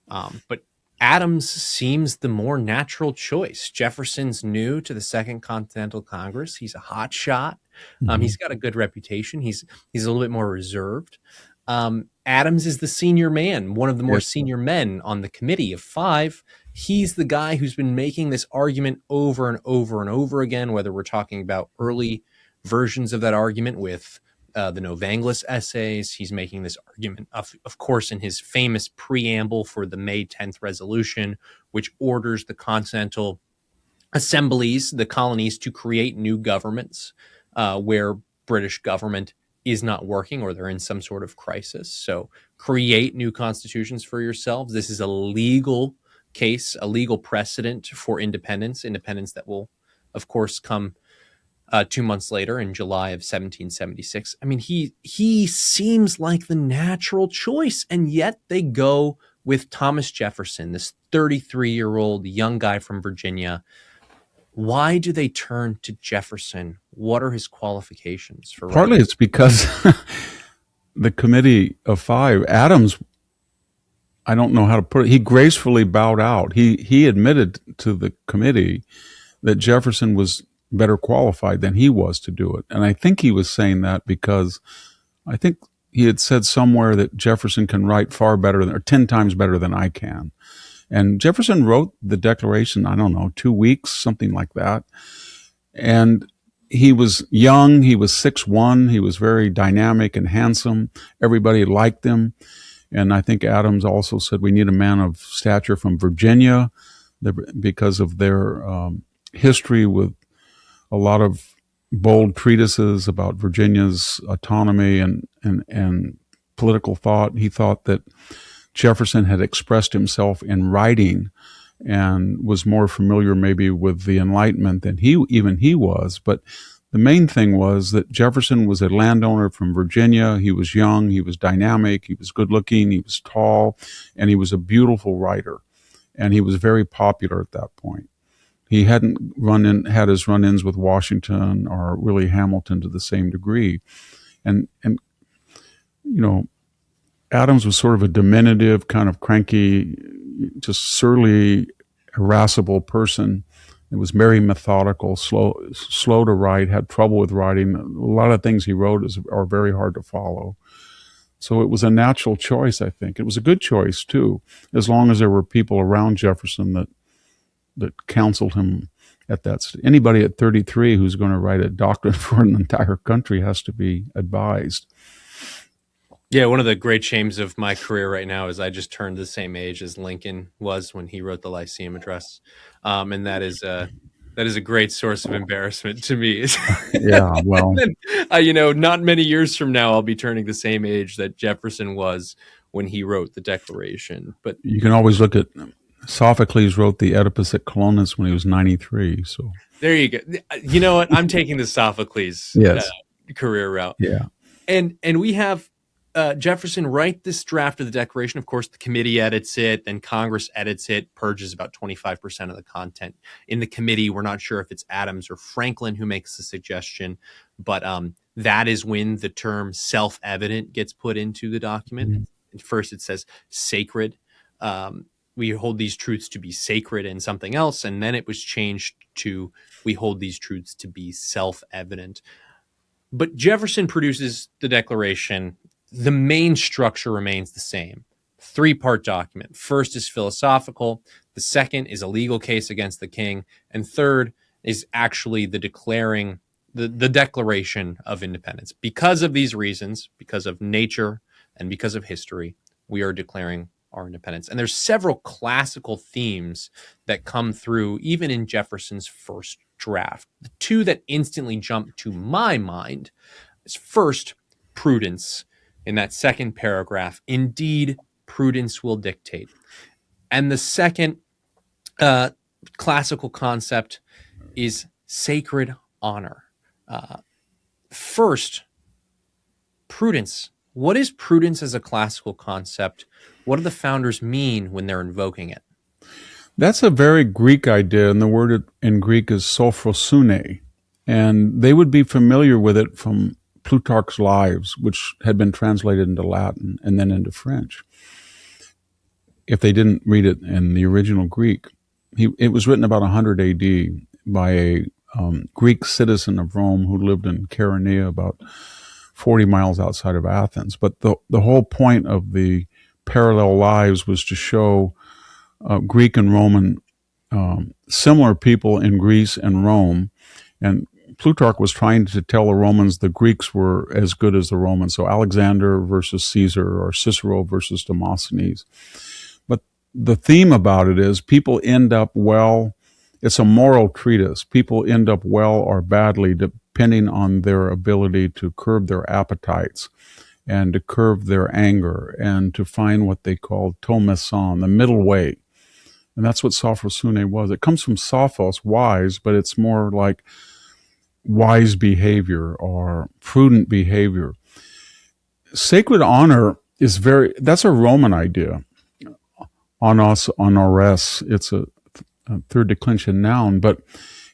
but Adams seems the more natural choice. Jefferson's new to the Second Continental Congress. He's a hot shot. He's got a good reputation. He's a little bit more reserved. Adams is the senior man, one of the more senior men on the committee of 5. He's the guy who's been making this argument over and over and over again, whether we're talking about early versions of that argument with the Novanglus essays. He's making this argument, of course, in his famous preamble for the May 10th resolution, which orders the continental assemblies, the colonies, to create new governments where British government is not working or they're in some sort of crisis. So create new constitutions for yourselves. This is a legal case, a legal precedent for independence that will, of course, come 2 months later in July of 1776. I mean, he seems like the natural choice, and yet they go with Thomas Jefferson, this 33-year-old young guy from Virginia. Why do they turn to Jefferson? What are his qualifications for Partly writing? it's because the Committee of 5, Adams, I don't know how to put it, he gracefully bowed out. He admitted to the committee that Jefferson was better qualified than he was to do it. And I think he was saying that because I think he had said somewhere that Jefferson can write far better or 10 times better than I can. And Jefferson wrote the Declaration, I don't know, 2 weeks, something like that. And he was young, he was 6'1", he was very dynamic and handsome. Everybody liked him. And I think Adams also said we need a man of stature from Virginia because of their history with a lot of bold treatises about Virginia's autonomy and political thought. He thought that Jefferson had expressed himself in writing and was more familiar maybe with the Enlightenment than he was. But the main thing was that Jefferson was a landowner from Virginia. He was young, he was dynamic, he was good looking, he was tall, and he was a beautiful writer. And he was very popular at that point. He hadn't had his run-ins with Washington or really Hamilton to the same degree. And you know, Adams was sort of a diminutive, kind of cranky, just surly, irascible person. It was very methodical, slow to write, had trouble with writing. A lot of things he wrote are very hard to follow. So it was a natural choice, I think. It was a good choice, too, as long as there were people around Jefferson that counseled him at that. Anybody at 33 who's going to write a doctrine for an entire country has to be advised. Yeah, one of the great shames of my career right now is I just turned the same age as Lincoln was when he wrote the Lyceum Address, and that is a great source of embarrassment to me. Yeah, well, then, not many years from now, I'll be turning the same age that Jefferson was when he wrote the Declaration. But you can always look at Sophocles wrote the Oedipus at Colonus when he was 93. So there you go. You know what? I'm taking the Sophocles career route. Yeah. And we have Jefferson write this draft of the Declaration. Of course, the committee edits it, then Congress edits it, purges about 25% of the content. In the committee, we're not sure if it's Adams or Franklin who makes the suggestion, but that is when the term self-evident gets put into the document. Mm-hmm. First, it says sacred. We hold these truths to be sacred and something else, and then it was changed to we hold these truths to be self-evident. But Jefferson produces the Declaration. The main structure remains the same. 3-part document. First is philosophical. The second is a legal case against the king. And third is actually the Declaration of Independence. Because of these reasons, because of nature and because of history, we are declaring our independence. And there's several classical themes that come through even in Jefferson's first draft. The two that instantly jump to my mind is first, prudence. In that second paragraph, indeed, prudence will dictate. And the second classical concept is sacred honor. First, prudence. What is prudence as a classical concept? What do the founders mean when they're invoking it? That's a very Greek idea, and the word in Greek is sophrosune. And they would be familiar with it from Plutarch's Lives, which had been translated into Latin and then into French, if they didn't read it in the original Greek. It was written about 100 AD by a Greek citizen of Rome who lived in Chaeronea, about 40 miles outside of Athens. But the whole point of the parallel lives was to show Greek and Roman, similar people in Greece and Rome, and Plutarch was trying to tell the Romans the Greeks were as good as the Romans. So Alexander versus Caesar, or Cicero versus Demosthenes. But the theme about it is people end up well. It's a moral treatise. People end up well or badly depending on their ability to curb their appetites and to curb their anger and to find what they call to meson, the middle way. And that's what sophrosune was. It comes from sophos, wise, but it's more like wise behavior or prudent behavior. Sacred honor is that's a Roman idea. Honos, honores, it's a third declension noun, but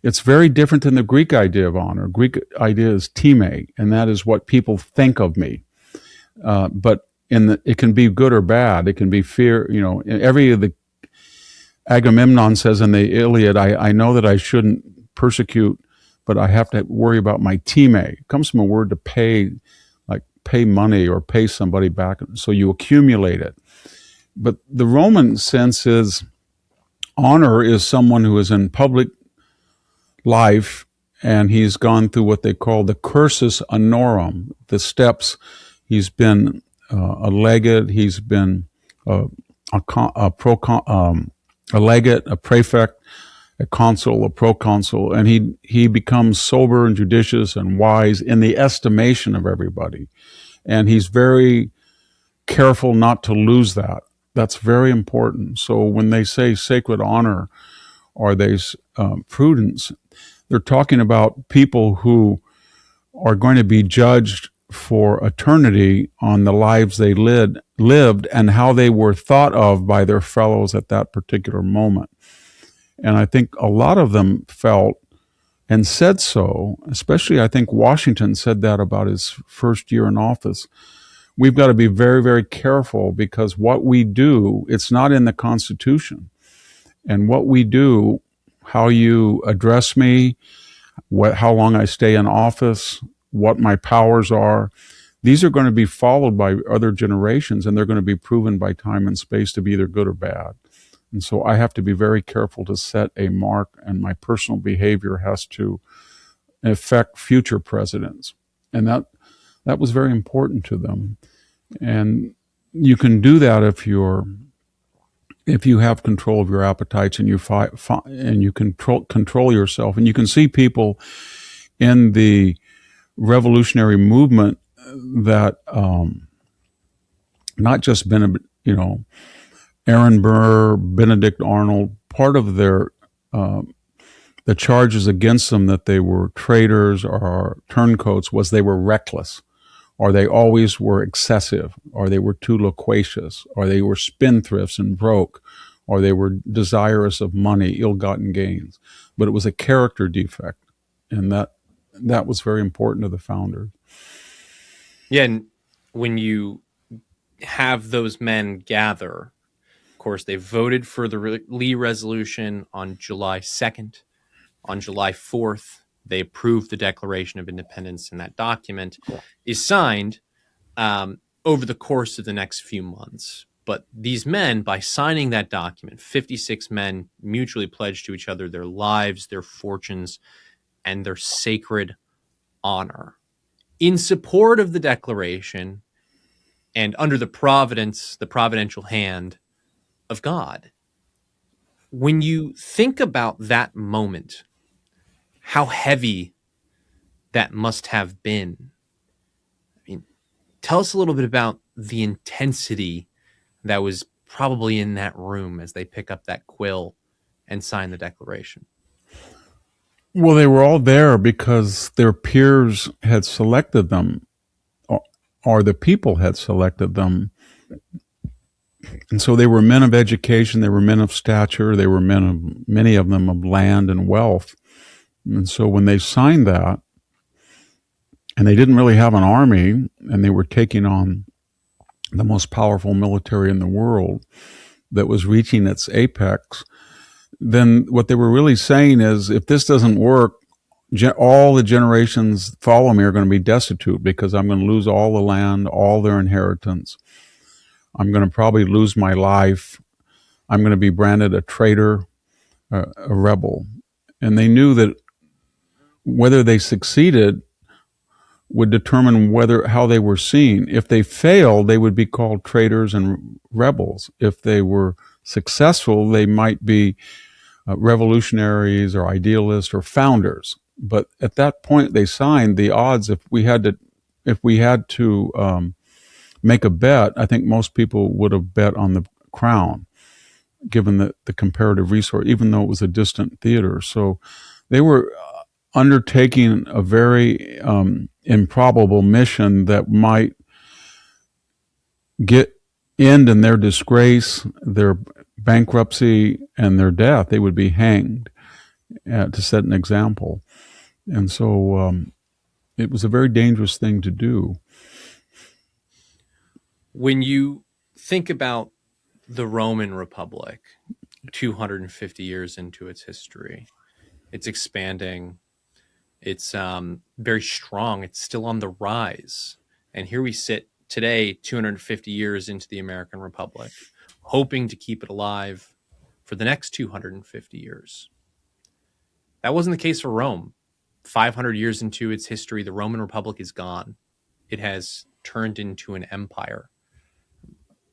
it's very different than the Greek idea of honor. Greek idea is time, and that is what people think of me. But it can be good or bad. It can be fear. Every of the Agamemnon says in the Iliad, I know that I shouldn't persecute, but I have to worry about my time. It comes from a word to pay, like pay money or pay somebody back. So you accumulate it. But the Roman sense is honor is someone who is in public life and he's gone through what they call the cursus honorum, the steps. He's been a legate, he's been a legate, a prefect, a consul, a proconsul, and he becomes sober and judicious and wise in the estimation of everybody. And he's very careful not to lose that. That's very important. So when they say sacred honor or prudence, they're talking about people who are going to be judged for eternity on the lives they lived and how they were thought of by their fellows at that particular moment. And I think a lot of them felt and said so, especially I think Washington said that about his first year in office. We've got to be very, very careful because what we do, it's not in the Constitution. And what we do, how you address me, how long I stay in office, what my powers are, these are going to be followed by other generations, and they're going to be proven by time and space to be either good or bad. And so I have to be very careful to set a mark, and my personal behavior has to affect future presidents. And that was very important to them. And you can do that if you have control of your appetites and and you control yourself. And you can see people in the revolutionary movement that not just been, Aaron Burr, Benedict Arnold, part of their the charges against them that they were traitors or turncoats was they were reckless, or they always were excessive, or they were too loquacious, or they were spendthrifts and broke, or they were desirous of money, ill-gotten gains. But it was a character defect, and that was very important to the founders. Yeah, and when you have those men gather, of course, they voted for the Lee resolution on July 2nd. On July 4th, they approved the Declaration of Independence, and that document is signed over the course of the next few months. But these men, by signing that document, 56 men mutually pledged to each other their lives, their fortunes, and their sacred honor in support of the Declaration and under the providential hand of God. When you think about that moment, how heavy that must have been. I mean, tell us a little bit about the intensity that was probably in that room as they pick up that quill and sign the Declaration. Well, they were all there because their peers had selected them, or the people had selected them. And so they were men of education, they were men of stature, they were men of, many of them, of land and wealth. And so when they signed that, and they didn't really have an army, and they were taking on the most powerful military in the world that was reaching its apex, then what they were really saying is, if this doesn't work, all the generations follow me are going to be destitute, because I'm going to lose all the land, all their inheritance. I'm going to probably lose my life. I'm going to be branded a traitor, a rebel. And they knew that whether they succeeded would determine how they were seen. If they failed, they would be called traitors and rebels. If they were successful, they might be revolutionaries or idealists or founders. But at that point they signed, the odds, if we had to make a bet, I think most people would have bet on the crown, given the comparative resource, even though it was a distant theater. So they were undertaking a very improbable mission that might end in their disgrace, their bankruptcy, and their death. They would be hanged to set an example. And so it was a very dangerous thing to do. When you think about the Roman Republic, 250 years into its history, it's expanding. It's very strong. It's still on the rise. And here we sit today, 250 years into the American Republic, hoping to keep it alive for the next 250 years. That wasn't the case for Rome. 500 years into its history, the Roman Republic is gone. It has turned into an empire.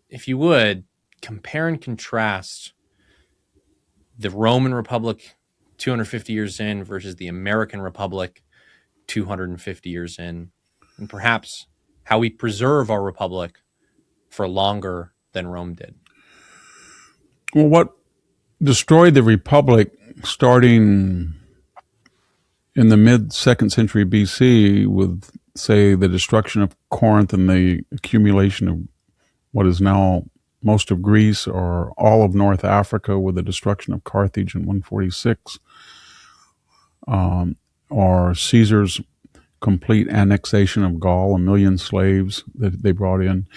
If you would, compare and contrast the Roman Republic 250 years in versus the American Republic 250 years in, and perhaps how we preserve our republic for longer than Rome did. Well, what destroyed the republic starting in the mid-2nd century BC with, say, the destruction of Corinth and the accumulation of what is now most of Greece or all of North Africa with the destruction of Carthage in 146, or Caesar's complete annexation of Gaul, 1 million slaves that they brought in,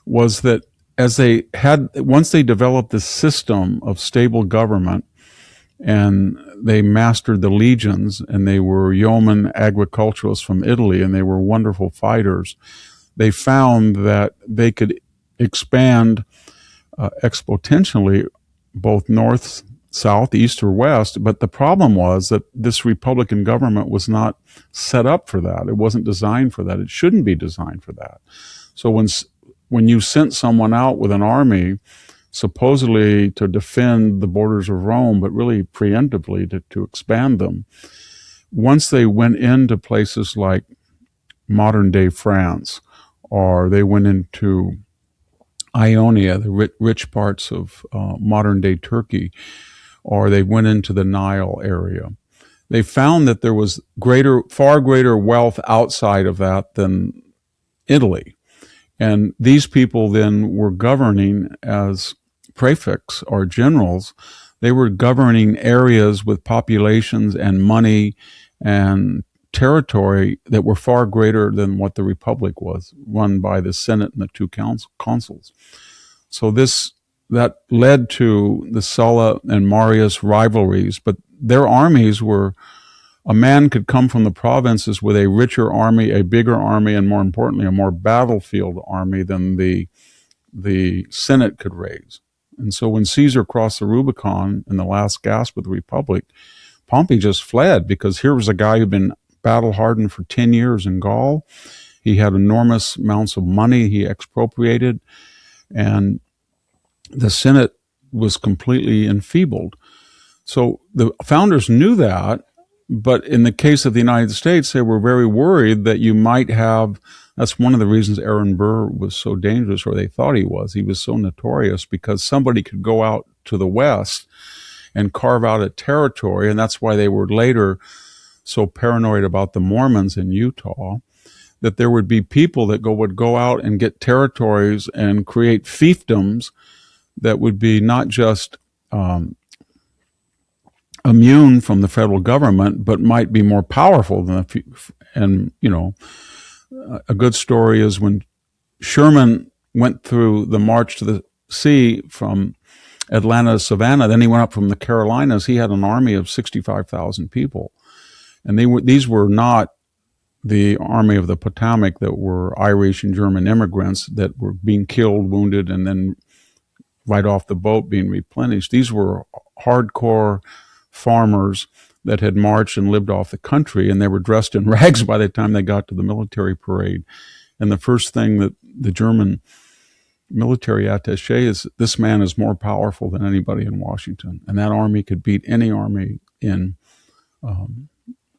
was that once they developed this system of stable government, and they mastered the legions, and they were yeoman agriculturalists from Italy, and they were wonderful fighters, they found that they could expand exponentially, both north, south, east, or west. But the problem was that this Republican government was not set up for that. It wasn't designed for that. It shouldn't be designed for that. So when you sent someone out with an army, supposedly to defend the borders of Rome, but really preemptively to expand them, once they went into places like modern-day France, or they went into Ionia, the rich parts of modern-day Turkey, or they went into the Nile area, they found that there was far greater wealth outside of that than Italy. And these people then were governing as prefects or generals. They were governing areas with populations and money and territory that were far greater than what the republic was, run by the Senate and the two consuls. So that led to the Sulla and Marius rivalries, but their armies were, a man could come from the provinces with a richer army, a bigger army, and more importantly, a more battlefield army than the Senate could raise. And so when Caesar crossed the Rubicon in the last gasp of the Republic, Pompey just fled, because here was a guy who'd been battle hardened for 10 years in Gaul. He had enormous amounts of money he expropriated, and the Senate was completely enfeebled. So the founders knew that, but in the case of the United States, they were very worried that you might have, that's one of the reasons Aaron Burr was so dangerous, or they thought he was. He was so notorious because somebody could go out to the West and carve out a territory, and that's why they were later so paranoid about the Mormons in Utah, that there would be people that would go out and get territories and create fiefdoms that would be not just immune from the federal government, but might be more powerful than and a good story is when Sherman went through the march to the sea from Atlanta to Savannah, then he went up from the Carolinas. He had an army of 65,000 people, and these were not the Army of the Potomac that were Irish and German immigrants that were being killed, wounded, and then right off the boat being replenished. These were hardcore farmers that had marched and lived off the country, and they were dressed in rags by the time they got to the military parade. And the first thing that the German military attaché is, this man is more powerful than anybody in Washington. And that army could beat any army in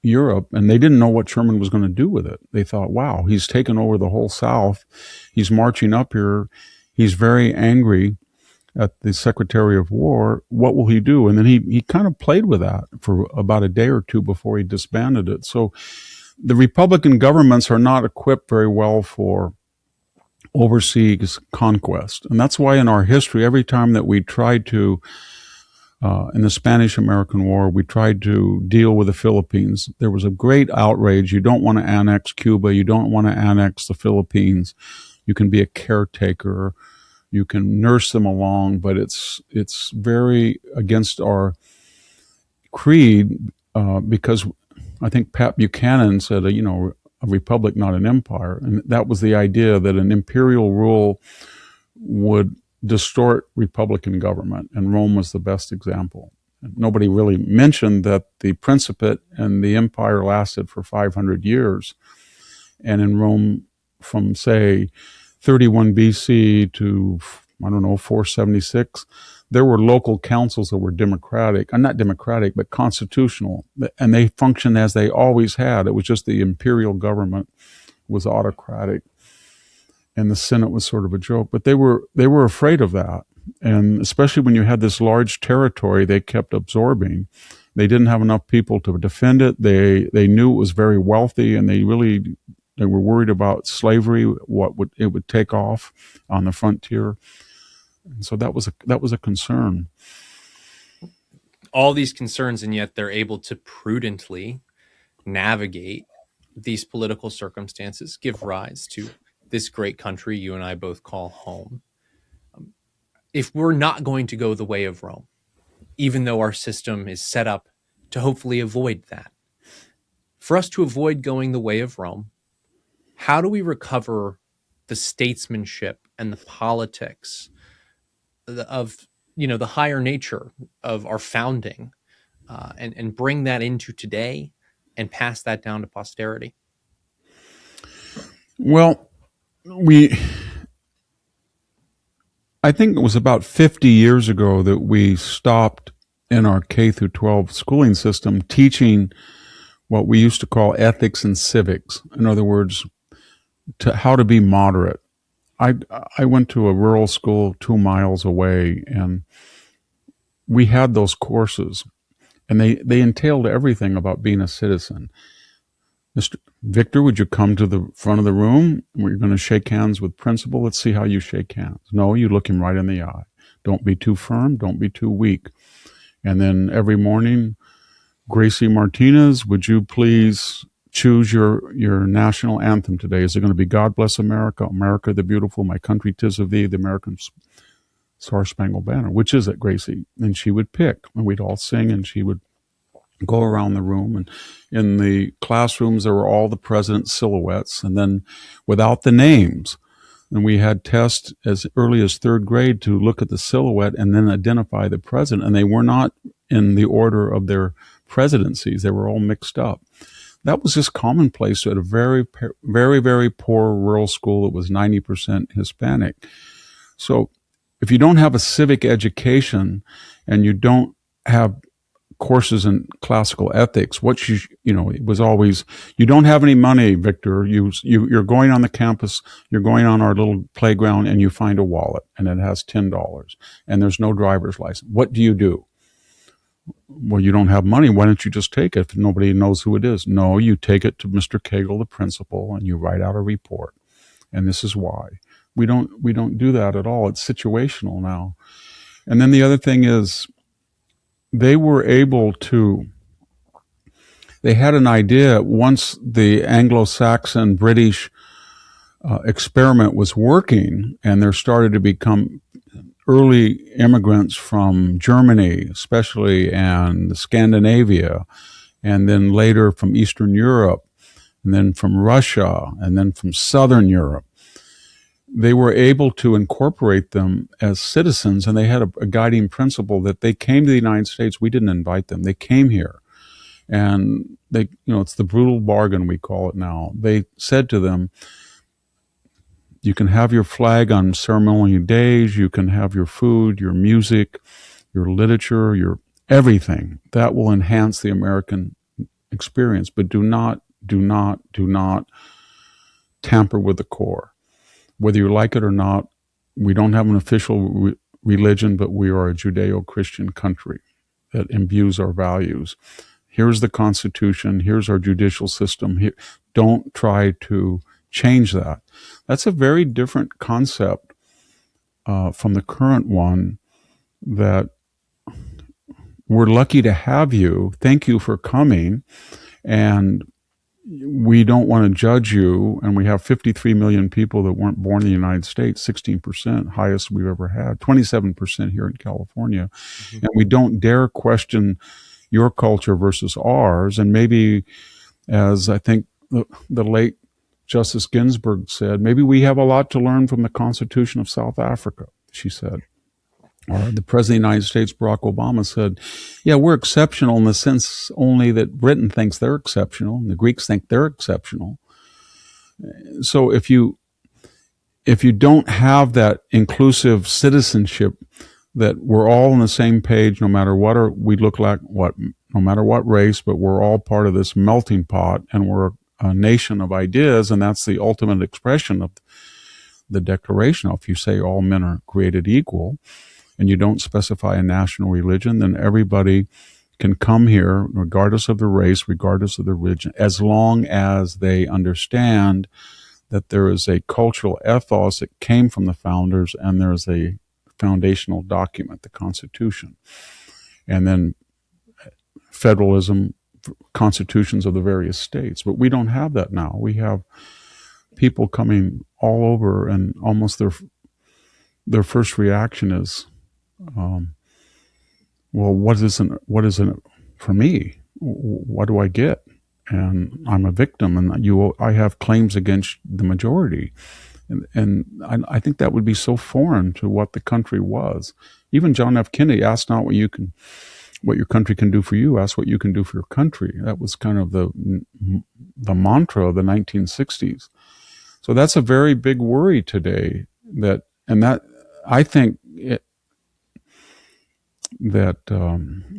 Europe. And they didn't know what Sherman was going to do with it. They thought, wow, he's taken over the whole South. He's marching up here. He's very angry at the Secretary of War. What will he do? And then he kind of played with that for about a day or two before he disbanded it. So the Republican governments are not equipped very well for overseas conquest. And that's why in our history, every time that we tried to, in the Spanish-American War, we tried to deal with the Philippines, there was a great outrage. You don't want to annex Cuba. You don't want to annex the Philippines. You can be a caretaker. You can nurse them along, but it's very against our creed, because I think Pat Buchanan said, a republic, not an empire. And that was the idea that an imperial rule would distort republican government, and Rome was the best example. Nobody really mentioned that the Principate and the empire lasted for 500 years. And in Rome, from, say, 31 BC to, 476, there were local councils that were democratic, not democratic, but constitutional, and they functioned as they always had. It was just the imperial government was autocratic, and the Senate was sort of a joke. But they were afraid of that, and especially when you had this large territory they kept absorbing. They didn't have enough people to defend it. They knew it was very wealthy, and they were worried about slavery, it would take off on the frontier. And so that was a concern. All these concerns, and yet they're able to prudently navigate these political circumstances, give rise to this great country you and I both call home. If we're not going to go the way of Rome, even though our system is set up to hopefully avoid that, for us to avoid going the way of Rome, how do we recover the statesmanship and the politics of the higher nature of our founding, and bring that into today and pass that down to posterity? Well, I think it was about 50 years ago that we stopped in our K through 12 schooling system teaching what we used to call ethics and civics. In other words, how to be moderate. I went to a rural school 2 miles away, and we had those courses, and they entailed everything about being a citizen. Mr. Victor, would you come to the front of the room? We're going to shake hands with principal. Let's see how you shake hands. No, you look him right in the eye. Don't be too firm. Don't be too weak. And then every morning, Gracie Martinez, would you please choose your national anthem today? Is it going to be God Bless America, America the Beautiful, My Country 'Tis of Thee, the American Star Spangled Banner? Which is it, Gracie? And she would pick, and we'd all sing, and she would go around the room. And in the classrooms, there were all the president's silhouettes, and then without the names. And we had tests as early as third grade to look at the silhouette and then identify the president. And they were not in the order of their presidencies. They were all mixed up. That was just commonplace at a very, very, very poor rural school that was 90% Hispanic. So if you don't have a civic education and you don't have courses in classical ethics, it was always, you don't have any money, Victor. You're going on the campus, you're going on our little playground, and you find a wallet, and it has $10, and there's no driver's license. What do you do? Well, you don't have money. Why don't you just take it if nobody knows who it is? No, you take it to Mr. Cagle, the principal, and you write out a report. And this is why. We don't do that at all. It's situational now. And then the other thing is, they had an idea once the Anglo-Saxon British experiment was working, and there started to become early immigrants from Germany, especially, and Scandinavia, and then later from Eastern Europe, and then from Russia, and then from Southern Europe. They were able to incorporate them as citizens, and they had a guiding principle that they came to the United States. We didn't invite them. They came here, and it's the brutal bargain, we call it now. They said to them, you can have your flag on ceremonial days, you can have your food, your music, your literature, your everything. That will enhance the American experience, but do not tamper with the core. Whether you like it or not, we don't have an official religion, but we are a Judeo-Christian country that imbues our values. Here's the Constitution. Here's our judicial system. Don't try to change that. That's a very different concept from the current one, that we're lucky to have you. Thank you for coming. And we don't want to judge you, and we have 53 million people that weren't born in the United States, 16%, highest we've ever had, 27% here in California. Mm-hmm. And we don't dare question your culture versus ours. And maybe, as I think the late Justice Ginsburg said, maybe we have a lot to learn from the Constitution of South Africa, she said. Or the President of the United States, Barack Obama, said, yeah, we're exceptional in the sense only that Britain thinks they're exceptional and the Greeks think they're exceptional. So if you don't have that inclusive citizenship, that we're all on the same page, no matter what we look like, no matter what race, but we're all part of this melting pot, and we're a nation of ideas, and that's the ultimate expression of the Declaration. If you say all men are created equal, and you don't specify a national religion, then everybody can come here, regardless of the race, regardless of the religion, as long as they understand that there is a cultural ethos that came from the founders, and there is a foundational document, the Constitution. And then federalism, constitutions of the various states. But we don't have that now. We have people coming all over, and almost their first reaction is, well, what isn't for me? What do I get? And I'm a victim, and I have claims against the majority. And I think that would be so foreign to what the country was. Even John F. Kennedy asked not what your country can do for you, ask what you can do for your country. That was kind of the mantra of the 1960s. So that's a very big worry today. I think that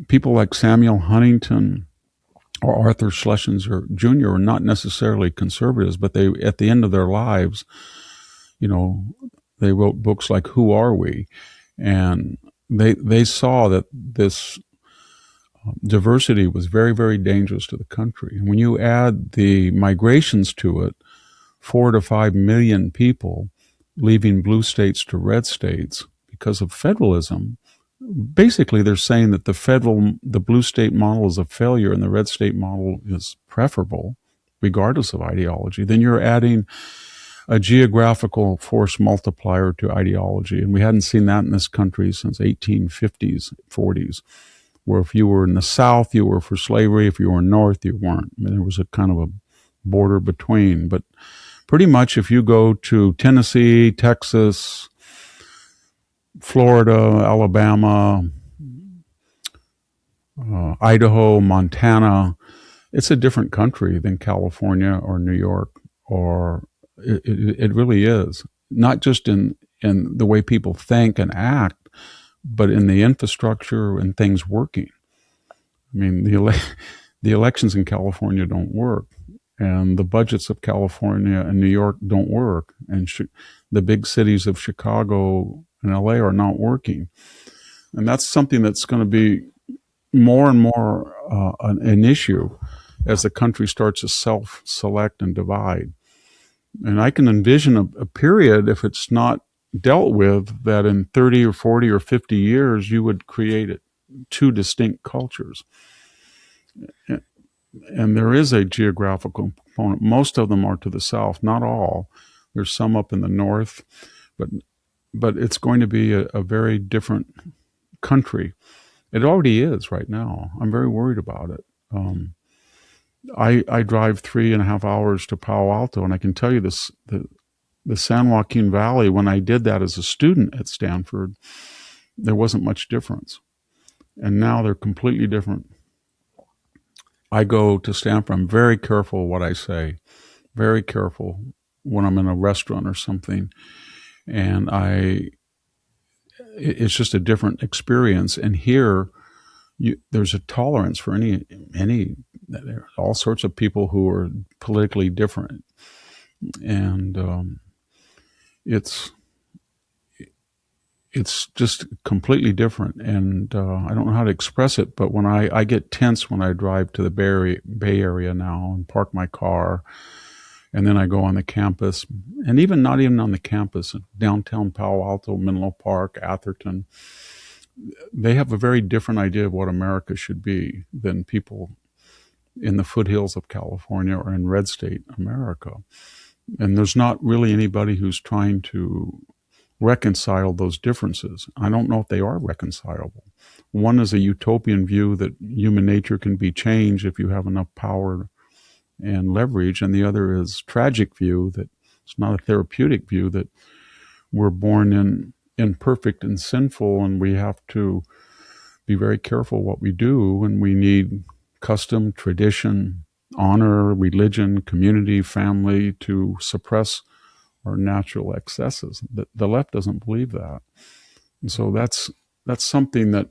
people like Samuel Huntington or Arthur Schlesinger Jr. are not necessarily conservatives, but they, at the end of their lives, they wrote books like Who Are We? And they saw that this diversity was very, very dangerous to the country. And when you add the migrations to it, 4 to 5 million people leaving blue states to red states because of federalism, basically they're saying that the blue state model is a failure and the red state model is preferable, regardless of ideology. Then you're adding a geographical force multiplier to ideology. And we hadn't seen that in this country since 1850s, 40s, where if you were in the South, you were for slavery. If you were North, you weren't. I mean, there was a kind of a border between. But pretty much if you go to Tennessee, Texas, Florida, Alabama, Idaho, Montana, it's a different country than California or New York, or it really is. Not just in the way people think and act, but in the infrastructure and things working. I mean, the elections in California don't work, and the budgets of California and New York don't work, and the big cities of Chicago and LA are not working. And that's something that's going to be more and more an issue as the country starts to self-select and divide. And I can envision a period, if it's not dealt with, that in 30 or 40 or 50 years, you would create two distinct cultures. And there is a geographical component. Most of them are to the south, not all. There's some up in the north, but it's going to be a very different country. It already is right now. I'm very worried about it. I drive 3.5 hours to Palo Alto, and I can tell you this: the San Joaquin Valley, when I did that as a student at Stanford, there wasn't much difference. And now they're completely different. I go to Stanford, I'm very careful what I say, very careful when I'm in a restaurant or something. And it's just a different experience. And here, there's a tolerance for there are all sorts of people who are politically different. And it's just completely different. And I don't know how to express it, but when I get tense when I drive to the Bay Area now and park my car, and then I go on the campus, and not even on the campus, downtown Palo Alto, Menlo Park, Atherton, they have a very different idea of what America should be than people in the foothills of California or in red state America. And there's not really anybody who's trying to reconcile those differences. I don't know if they are reconcilable. One is a utopian view that human nature can be changed if you have enough power and leverage, and the other is tragic view that it's not a therapeutic view, that we're born imperfect and sinful, and we have to be very careful what we do, and we need custom, tradition, honor, religion, community, family to suppress our natural excesses. The left doesn't believe that. And so that's something that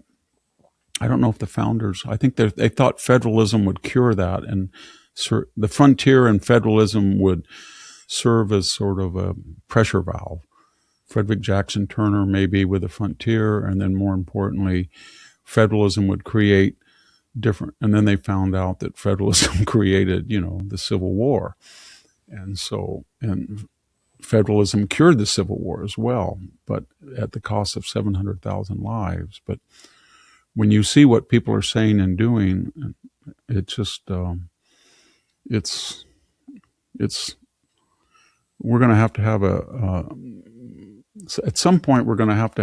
I don't know if the founders, I think they thought federalism would cure that, and the frontier and federalism would serve as sort of a pressure valve. Frederick Jackson Turner maybe with the frontier, and then more importantly, federalism would create different. And then they found out that federalism created, the Civil War. And federalism cured the Civil War as well, but at the cost of 700,000 lives. But when you see what people are saying and doing, it just, we're going to have at some point, we're going to have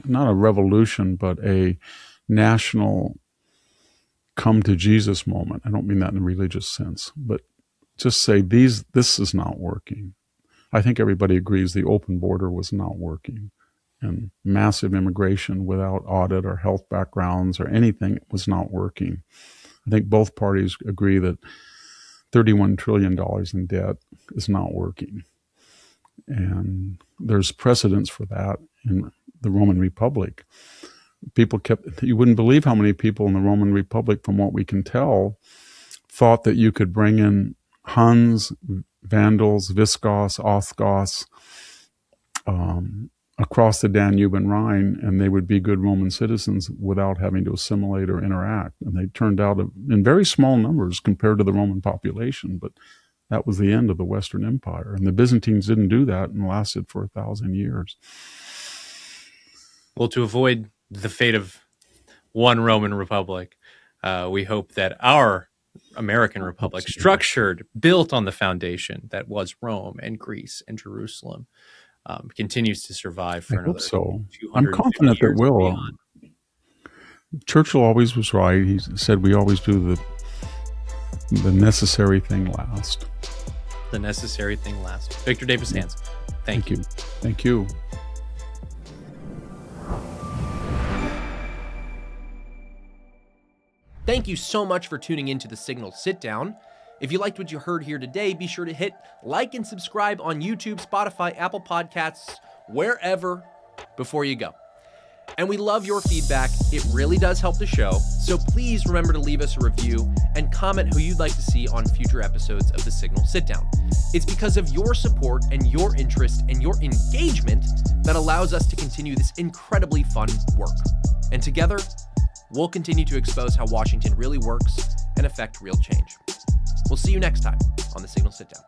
not a revolution, but a national come to Jesus moment. I don't mean that in a religious sense, but just say this is not working. I think everybody agrees the open border was not working, and massive immigration without audit or health backgrounds or anything was not working. I think both parties agree that $31 trillion in debt is not working. And there's precedents for that in the Roman Republic. You wouldn't believe how many people in the Roman Republic, from what we can tell, thought that you could bring in Huns, Vandals, Visigoths, Ostrogoths, across the Danube and Rhine, and they would be good Roman citizens without having to assimilate or interact. And they turned out in very small numbers compared to the Roman population, but that was the end of the Western Empire. And the Byzantines didn't do that and lasted for 1,000 years. Well, to avoid the fate of one Roman republic, we hope that our American republic, structured, built on the foundation that was Rome and Greece and Jerusalem, continues to survive for I another hope so. 250 I'm confident years it will. beyond. Churchill always was right. He said we always do the necessary thing last. The necessary thing last. Victor Davis Hanson, thank you. Thank you. Thank you so much for tuning into the Signal Sit Down. If you liked what you heard here today, be sure to hit like and subscribe on YouTube, Spotify, Apple Podcasts, wherever before you go. And we love your feedback. It really does help the show. So please remember to leave us a review and comment who you'd like to see on future episodes of the Signal Sit Down. It's because of your support and your interest and your engagement that allows us to continue this incredibly fun work. And together, we'll continue to expose how Washington really works and affect real change. We'll see you next time on the Signal Sit Down.